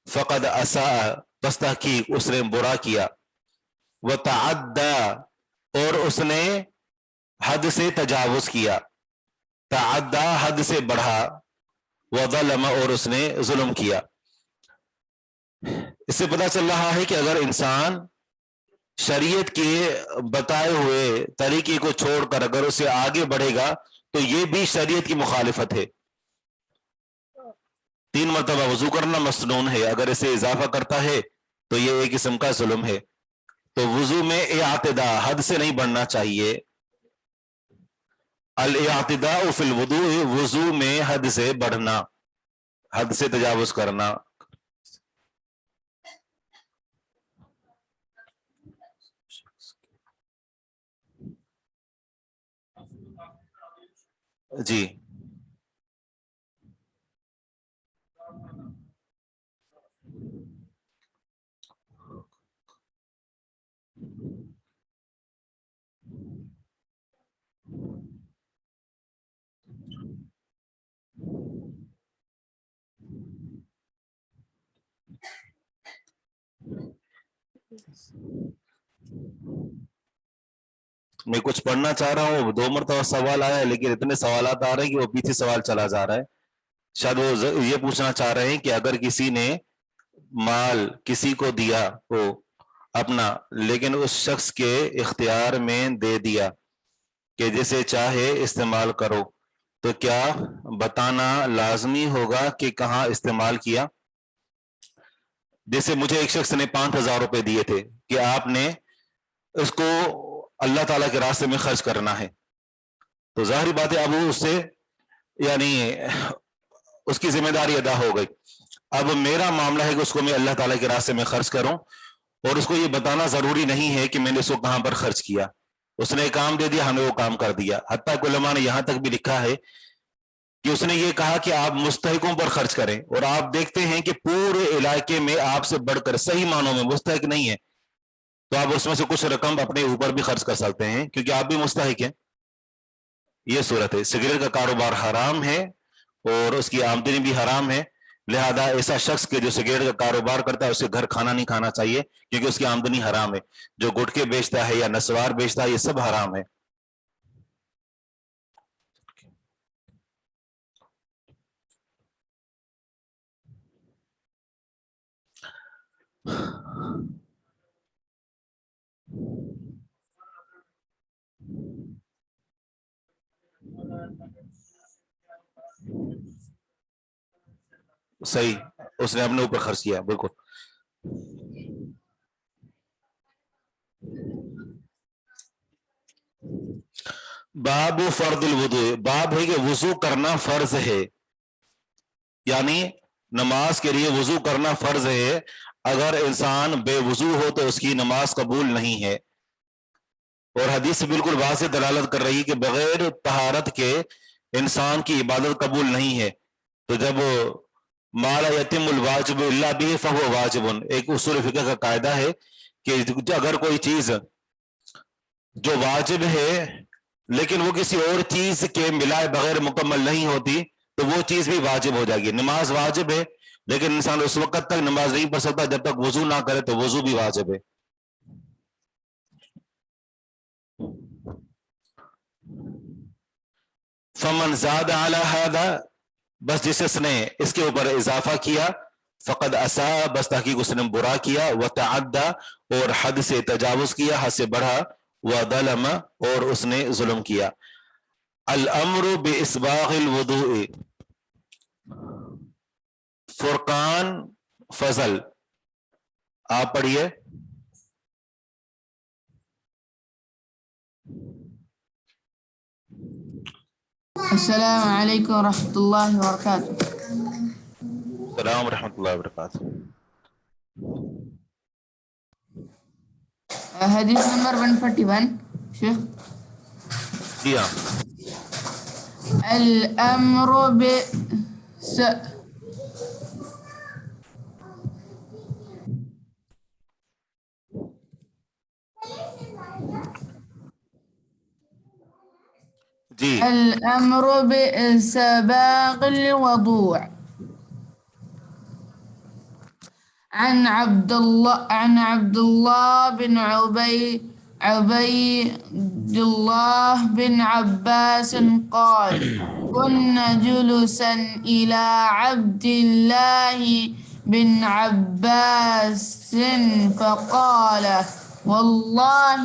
فقد اساء، بس تحقیق اس نے برا کیا، وتعدى، اور اس نے حد سے تجاوز کیا، تعدى حد سے بڑھا، وظلم، اور اس نے ظلم کیا. اس سے پتہ چل رہا ہے کہ اگر انسان شریعت کے بتائے ہوئے طریقے کو چھوڑ کر اگر اسے آگے بڑھے گا تو یہ بھی شریعت کی مخالفت ہے. 3 مرتبہ وضو کرنا مسنون ہے، اگر اسے اضافہ کرتا ہے تو یہ ایک قسم کا ظلم ہے. تو وضو میں اعتداء، حد سے نہیں بڑھنا چاہیے. الاعتداء فی الوضوء، وضو میں حد سے بڑھنا، حد سے تجاوز کرنا. جی میں کچھ پڑھنا چاہ رہا ہوں, 2 مرتبہ سوال آیا ہے لیکن اتنے سوالات آ رہے ہیں کہ وہ پیچھے سوال چلا جا رہا ہے. شاید وہ یہ پوچھنا چاہ رہے ہیں کہ اگر کسی نے مال کسی کو دیا ہو اپنا, لیکن اس شخص کے اختیار میں دے دیا کہ جسے چاہے استعمال کرو, تو کیا بتانا لازمی ہوگا کہ کہاں استعمال کیا؟ جیسے مجھے ایک شخص نے 5,000 روپے دیے تھے کہ آپ نے اس کو اللہ تعالیٰ کے راستے میں خرچ کرنا ہے, تو ظاہری بات ہے اب اس سے یعنی اس کی ذمہ داری ادا ہو گئی. اب میرا معاملہ ہے کہ اس کو میں اللہ تعالیٰ کے راستے میں خرچ کروں, اور اس کو یہ بتانا ضروری نہیں ہے کہ میں نے اس کو کہاں پر خرچ کیا. اس نے ایک کام دے دیا, ہم نے وہ کام کر دیا. حتیٰ کہ علماء نے یہاں تک بھی لکھا ہے کہ اس نے یہ کہا کہ آپ مستحقوں پر خرچ کریں, اور آپ دیکھتے ہیں کہ پورے علاقے میں آپ سے بڑھ کر صحیح معنوں میں مستحق نہیں ہے, تو آپ اس میں سے کچھ رقم اپنے اوپر بھی خرچ کر سکتے ہیں کیونکہ آپ بھی مستحق ہیں. یہ صورت ہے. سگریٹ کا کاروبار حرام ہے اور اس کی آمدنی بھی حرام ہے, لہذا ایسا شخص کے جو سگریٹ کا کاروبار کرتا ہے اسے گھر کھانا نہیں کھانا چاہیے کیونکہ اس کی آمدنی حرام ہے. جو گٹکے بیچتا ہے یا نسوار بیچتا ہے یہ سب حرام ہے. صحیح, اس نے اپنے اوپر خرچ کیا. بالکل. باب فرض الوضوء, باب ہے کہ وضو کرنا فرض ہے, یعنی نماز کے لیے وضو کرنا فرض ہے. اگر انسان بے وضو ہو تو اس کی نماز قبول نہیں ہے, اور حدیث بالکل واضح دلالت کر رہی ہے کہ بغیر طہارت کے انسان کی عبادت قبول نہیں ہے. تو جب ما لا یتم الواجب الا به فهو واجب, ایک اصول فقہ کا قاعدہ ہے کہ اگر کوئی چیز جو واجب ہے لیکن وہ کسی اور چیز کے ملائے بغیر مکمل نہیں ہوتی تو وہ چیز بھی واجب ہو جائے گی. نماز واجب ہے لیکن انسان اس وقت تک نماز نہیں پڑھ سکتا جب تک وضو نہ کرے, تو وضو بھی واجب ہے. فمن زاد علی هذا, بس جس نے اس کے اوپر اضافہ کیا, فقد اساء, بس تحقیق اس نے برا کیا, وتعدى, اور حد سے تجاوز کیا, حد سے بڑھا, وظلم, اور اس نے ظلم کیا. الامر باسباغ الوضوء, فرقان فضل, آپ پڑھیے. السلام علیکم ورحمۃ اللہ وبرکاتہ. السلام ورحمۃ اللہ وبرکاتہ. حدیث نمبر 141 شیخ. جی ہاں. الامر جی الامر بسباغ الوضوء. عن عبد الله بن عبيد الله بن عباس قال كنا جلسا إلى عبد الله بن عباس فقال والله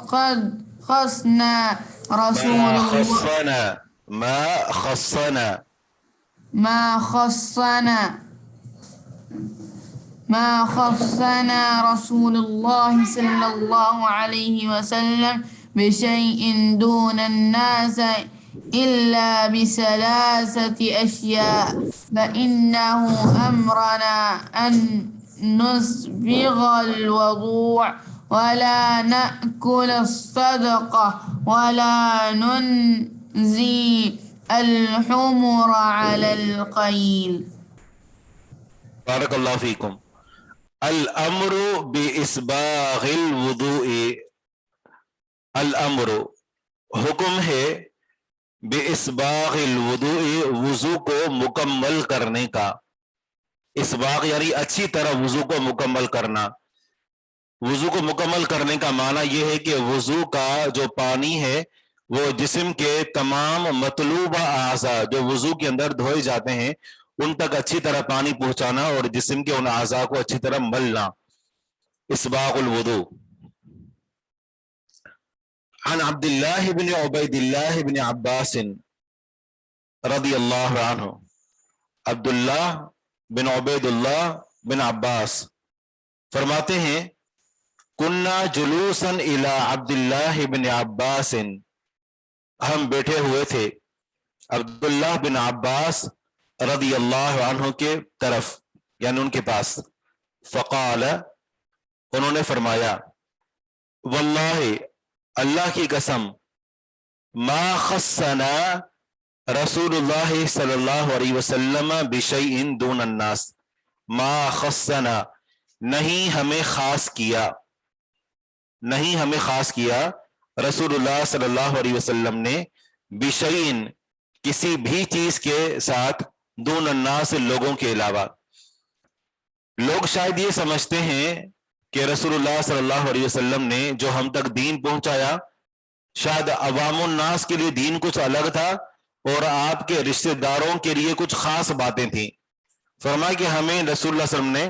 قد خصنا رسول الله ما خصنا رسول الله صلى الله عليه وسلم بشيء دون الناس إلا بثلاثة أشياء فإنه أمرنا أن نسبغ الوضوء ولا نأكل الصدقة ولا ننزي الحمر على القيل. بارک اللہ فیکم. الامر باسباغ الوضوء, الامر حکم ہے, باسباغ الوضوء وضو کو مکمل کرنے کا, اسباغ یعنی اچھی طرح وضو کو مکمل کرنا. وضو کو مکمل کرنے کا معنی یہ ہے کہ وضو کا جو پانی ہے وہ جسم کے تمام مطلوبہ اعضاء جو وضو کے اندر دھوئے جاتے ہیں ان تک اچھی طرح پانی پہنچانا اور جسم کے ان اعضاء کو اچھی طرح ملنا. اسباغ الوضو. عن عبد الله بن عبید اللہ بن عباس رضی اللہ عنہ. عبداللہ بن عبید اللہ بن عباس فرماتے ہیں کننا جلوسا الی عبداللہ بن عباس، ہم بیٹھے ہوئے تھے عبداللہ بن عباس رضی اللہ عنہ کے طرف یعنی ان کے پاس. فقال، انہوں نے فرمایا واللہ اللہ کی قسم ما خصنا رسول اللہ صلی اللہ علیہ وسلم بشیء دون الناس. ما خصنا نہیں ہمیں خاص کیا، نہیں ہمیں خاص کیا رسول اللہ صلی اللہ علیہ وسلم نے بشیء کسی بھی چیز کے ساتھ دون الناس لوگوں کے علاوہ. لوگ شاید یہ سمجھتے ہیں کہ رسول اللہ صلی اللہ علیہ وسلم نے جو ہم تک دین پہنچایا شاید عوام الناس کے لیے دین کچھ الگ تھا اور آپ کے رشتہ داروں کے لیے کچھ خاص باتیں تھیں. فرمایا کہ ہمیں رسول اللہ صلی اللہ علیہ وسلم نے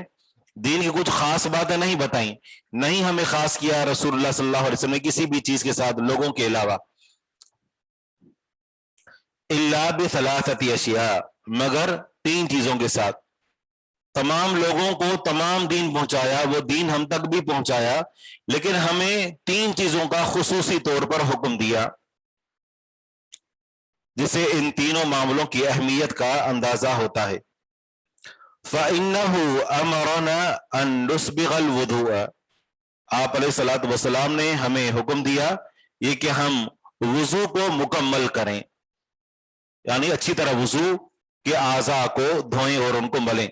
دین کی کچھ خاص باتیں نہیں بتائیں، نہیں ہمیں خاص کیا رسول اللہ صلی اللہ علیہ وسلم نے کسی بھی چیز کے ساتھ لوگوں کے علاوہ. الا بثلاثۃ اشیاء، مگر 3 چیزوں کے ساتھ. تمام لوگوں کو تمام دین پہنچایا، وہ دین ہم تک بھی پہنچایا، لیکن ہمیں 3 چیزوں کا خصوصی طور پر حکم دیا جسے ان تینوں معاملوں کی اہمیت کا اندازہ ہوتا ہے. فَإِنَّهُ أَمَرَنَا أَن نُسْبِغَ الْوُضُوءَ، آپ علیہ الصلوۃ والسلام نے ہمیں حکم دیا یہ کہ ہم وضو کو مکمل کریں، یعنی اچھی طرح وضو کے اعضاء کو دھوئیں اور ان کو ملیں.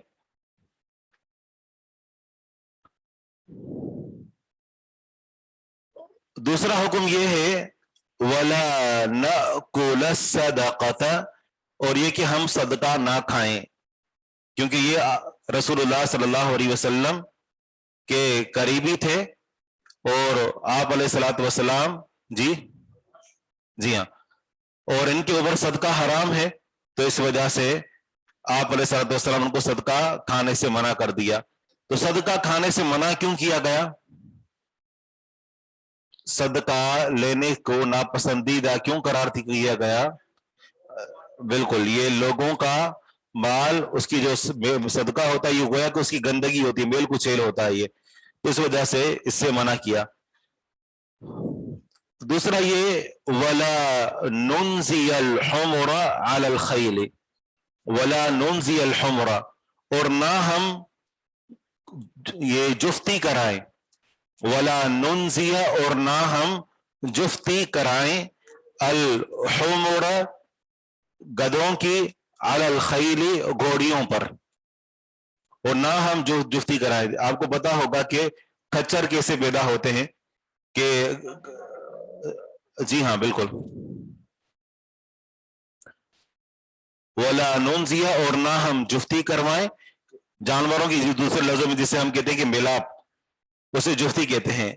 دوسرا حکم یہ ہے وَلَا نَأْكُلَ الصَّدَقَةَ، اور یہ کہ ہم صدقہ نہ کھائیں، کیونکہ یہ رسول اللہ صلی اللہ علیہ وسلم کے قریبی تھے اور آپ علیہ الصلوۃ والسلام جی ہاں، اور ان کے اوپر صدقہ حرام ہے، تو اس وجہ سے آپ علیہ الصلوۃ والسلام ان کو صدقہ کھانے سے منع کر دیا. تو صدقہ کھانے سے منع کیوں کیا گیا؟ صدقہ لینے کو ناپسندیدہ کیوں قرار کیا گیا؟ بالکل، یہ لوگوں کا مال، اس کی جو صدقہ ہوتا ہے یہ گویا کہ اس کی گندگی ہوتی ہے، میل کچیل ہوتا ہے، یہ اس وجہ سے اس سے منع کیا. دوسرا یہ وَلَا نُنْزِيَ الْحُمُرَ عَلَى الْخَيْلِ، وَلَا نُنْزِيَ الْحُمُرَ، اور نہ ہم یہ جفتی کرائیں، وَلَا نُنْزِيَ، اور نہ ہم جفتی کرائیں، الحمر گدھوں کی، علی الخیل گھوڑیوں پر، اور نہ ہم جو جفتی کرائیں. آپ کو پتا ہوگا کہ کھچر کیسے پیدا ہوتے ہیں کہ جی ہاں بالکل، وَلَا نُنْزِيَ، اور نہ ہم جفتی کروائیں جانوروں کی، دوسرے لفظوں میں جسے ہم کہتے ہیں کہ ملاپ، اسے جفتی کہتے ہیں.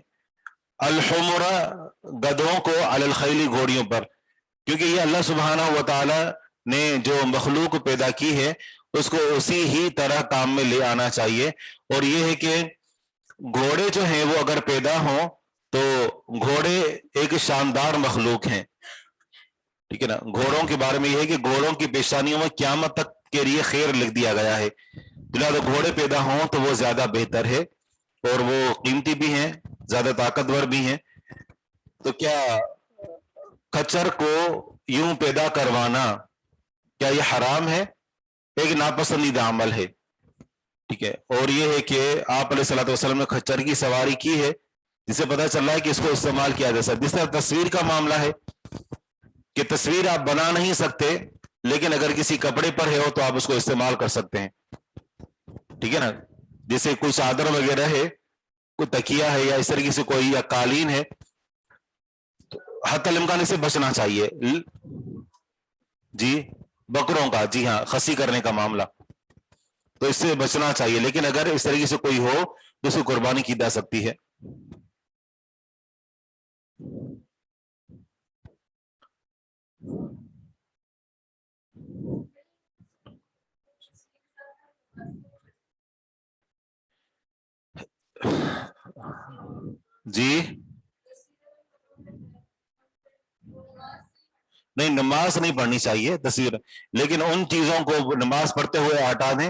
الحمر گدھوں کو، علی الخیل گھوڑیوں پر، کیونکہ یہ اللہ سبحانہ و تعالی نے جو مخلوق پیدا کی ہے اس کو اسی ہی طرح کام میں لے آنا چاہیے. اور یہ ہے کہ گھوڑے جو ہیں وہ اگر پیدا ہوں تو گھوڑے ایک شاندار مخلوق ہیں، ٹھیک ہے نا. گھوڑوں کے بارے میں یہ ہے کہ گھوڑوں کی پیشانیوں میں قیامت تک کے لیے خیر لکھ دیا گیا ہے، لہٰذا گھوڑے پیدا ہوں تو وہ زیادہ بہتر ہے اور وہ قیمتی بھی ہیں، زیادہ طاقتور بھی ہیں. تو کیا کچر کو یوں پیدا کروانا کیا یہ حرام ہے؟ ایک ناپسندیدہ عمل ہے، ٹھیک ہے. اور یہ ہے کہ آپ علیہ الصلوۃ والسلام نے خچر کی سواری کی ہے جسے پتہ چل رہا ہے کہ اس کو استعمال کیا جا سکتا ہے. جس طرح تصویر کا معاملہ ہے کہ تصویر آپ بنا نہیں سکتے لیکن اگر کسی کپڑے پر ہے ہو تو آپ اس کو استعمال کر سکتے ہیں، ٹھیک ہے نا. جیسے کوئی چادر وغیرہ ہے، کوئی تکیہ ہے یا اس طریقے سے کوئی یا قالین ہے، تو حتی الامکان سے بچنا چاہیے. جی بکروں کا، جی ہاں، خسی کرنے کا معاملہ. تو اس سے بچنا چاہیے. لیکن اگر اس طریقے سے کوئی ہو تو اس کی قربانی کی جا سکتی ہے. جی نہیں، نماز نہیں پڑھنی چاہیے تصویر، لیکن ان چیزوں کو نماز پڑھتے ہوئے ہٹا دیں.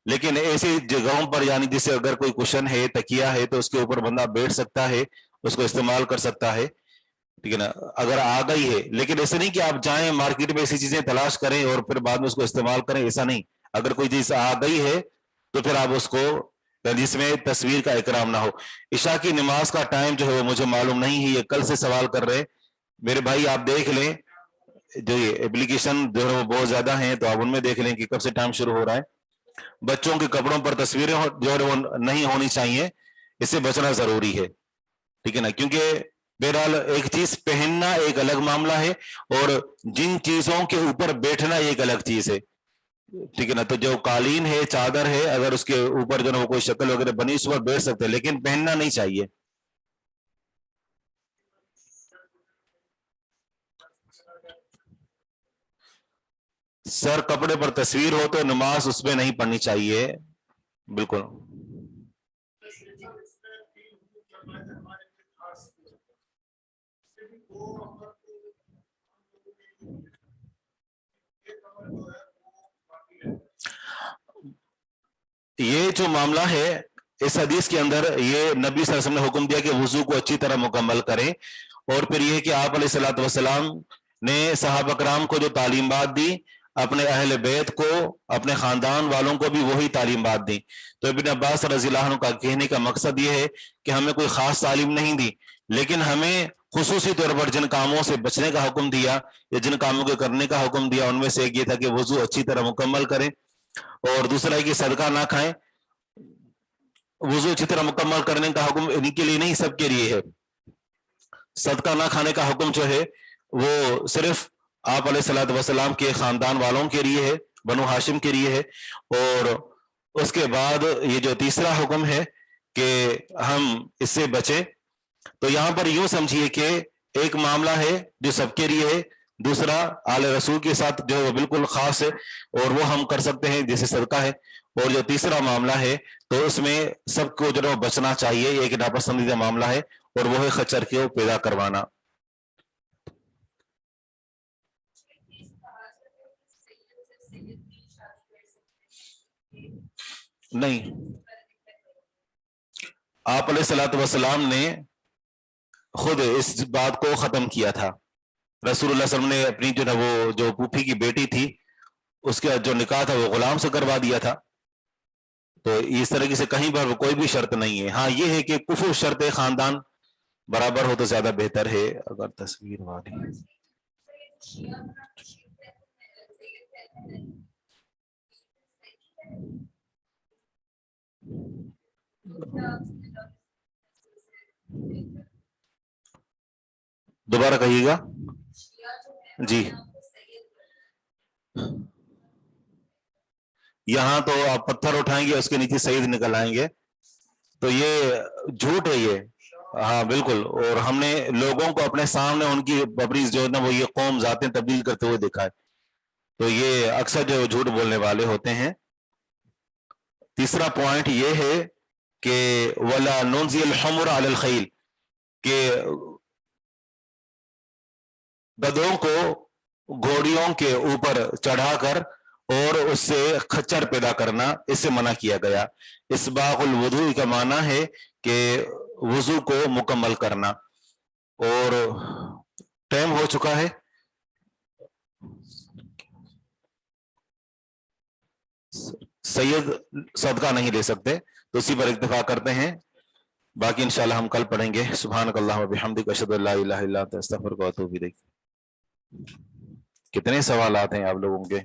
لیکن ایسی جگہوں پر یعنی جسے اگر کوئی کشن ہے، تکیہ ہے، تو اس کے اوپر بندہ بیٹھ سکتا ہے، اس کو استعمال کر سکتا ہے. ٹھیک ہے نا، اگر آ گئی ہے. لیکن ایسے نہیں کہ آپ جائیں مارکیٹ میں ایسی چیزیں تلاش کریں اور پھر بعد میں اس کو استعمال کریں، ایسا نہیں. اگر کوئی چیز آ گئی ہے تو پھر آپ اس کو، جس میں تصویر کا اکرام نہ ہو. عشاء کی نماز کا ٹائم جو ہے وہ مجھے معلوم نہیں ہے، یہ کل سے سوال کر رہے میرے بھائی. آپ دیکھ لیں جو یہ اپلیکیشن جو ہے وہ بہت زیادہ ہیں، تو آپ ان میں دیکھ لیں کہ کب سے ٹائم شروع ہو رہا ہے. بچوں کے کپڑوں پر تصویریں جو ہے وہ نہیں ہونی چاہیے، اس سے بچنا ضروری ہے. ٹھیک ہے نا، کیونکہ بہرحال ایک چیز پہننا ایک الگ معاملہ ہے اور جن چیزوں کے اوپر بیٹھنا ایک الگ چیز ہے. ٹھیک ہے نا، تو جو قالین ہے، چادر ہے، اگر اس کے اوپر جو ہے وہ کوئی شکل وغیرہ بنی اس پر بیٹھ سکتے ہیں، لیکن پہننا نہیں چاہیے. سر کپڑے پر تصویر ہو تو نماز اس میں نہیں پڑھنی چاہیے. بالکل. یہ جو معاملہ ہے اس حدیث کے اندر، یہ نبی صلی اللہ علیہ وسلم نے حکم دیا کہ وضو کو اچھی طرح مکمل کریں. اور پھر یہ کہ آپ علیہ الصلوۃ والسلام نے صحابہ کرام کو جو تعلیمات دی، اپنے اہل بیت کو، اپنے خاندان والوں کو بھی وہی تعلیمات دی. تو ابن عباس رضی اللہ عنہ کا کہنے کا مقصد یہ ہے کہ ہمیں کوئی خاص تعلیم نہیں دی، لیکن ہمیں خصوصی طور پر جن کاموں سے بچنے کا حکم دیا یا جن کاموں کے کرنے کا حکم دیا، ان میں سے ایک یہ تھا کہ وضو اچھی طرح مکمل کریں، اور دوسرا ہے کہ صدقہ نہ کھائیں. وضو اچھی طرح مکمل کرنے کا حکم ان کے لیے نہیں، سب کے لیے ہے. صدقہ نہ کھانے کا حکم جو ہے وہ صرف آپ علیہ الصلوۃ والسلام کے خاندان والوں کے لیے ہے، بنو ہاشم کے لیے ہے. اور اس کے بعد یہ جو تیسرا حکم ہے کہ ہم اس سے بچیں، تو یہاں پر یوں سمجھیے کہ ایک معاملہ ہے جو سب کے لیے ہے، دوسرا آل رسول کے ساتھ جو وہ بالکل خاص ہے اور وہ ہم کر سکتے ہیں جیسے صدقہ ہے، اور جو تیسرا معاملہ ہے تو اس میں سب کو جو ہے بچنا چاہیے. یہ ایک ناپسندیدہ معاملہ ہے اور وہ ہے خچر کو پیدا کروانا. نہیں، آپ علیہ الصلوۃ والسلام نے خود اس بات کو ختم کیا تھا. رسول اللہ صلی اللہ علیہ وسلم نے اپنی جو نا وہ جو پھوپھی کی بیٹی تھی اس کا جو نکاح تھا وہ غلام سے کروا دیا تھا. تو اس طریقے سے کہیں پر کوئی بھی شرط نہیں ہے. ہاں یہ ہے کہ کفو شرط خاندان برابر ہو تو زیادہ بہتر ہے. اگر تصویر والی دوبارہ کہیے گا. جی یہاں تو آپ پتھر اٹھائیں گے اس کے نیچے سعید نکل آئیں گے، تو یہ جھوٹ ہے یہ. ہاں بالکل. اور ہم نے لوگوں کو اپنے سامنے ان کی اپنی جو ہے نا وہ یہ قوم ذاتیں تبدیل کرتے ہوئے دیکھا ہے. تو یہ اکثر جو جھوٹ بولنے والے ہوتے ہیں. تیسرا پوائنٹ یہ ہے کہ وَلَا نُنزِلُ الْحُمُرَ عَلَى الْخَيْلِ، کہ گدھوں کو گھوڑیوں کے اوپر چڑھا کر اور اس سے خچر پیدا کرنا، اس سے منع کیا گیا. اسباغ الوضوء کا معنی ہے کہ وضو کو مکمل کرنا. اور ٹائم ہو چکا ہے. سید صدقہ نہیں لے سکتے تو اسی پر اکتفا کرتے ہیں. باقی انشاءاللہ ہم کل پڑھیں گے. سبحانک اللہم و بحمدک اشہد ان لا الہ الا انت استغفرک و اتوب الیک. کتنے سوالات ہیں آپ لوگوں کے؟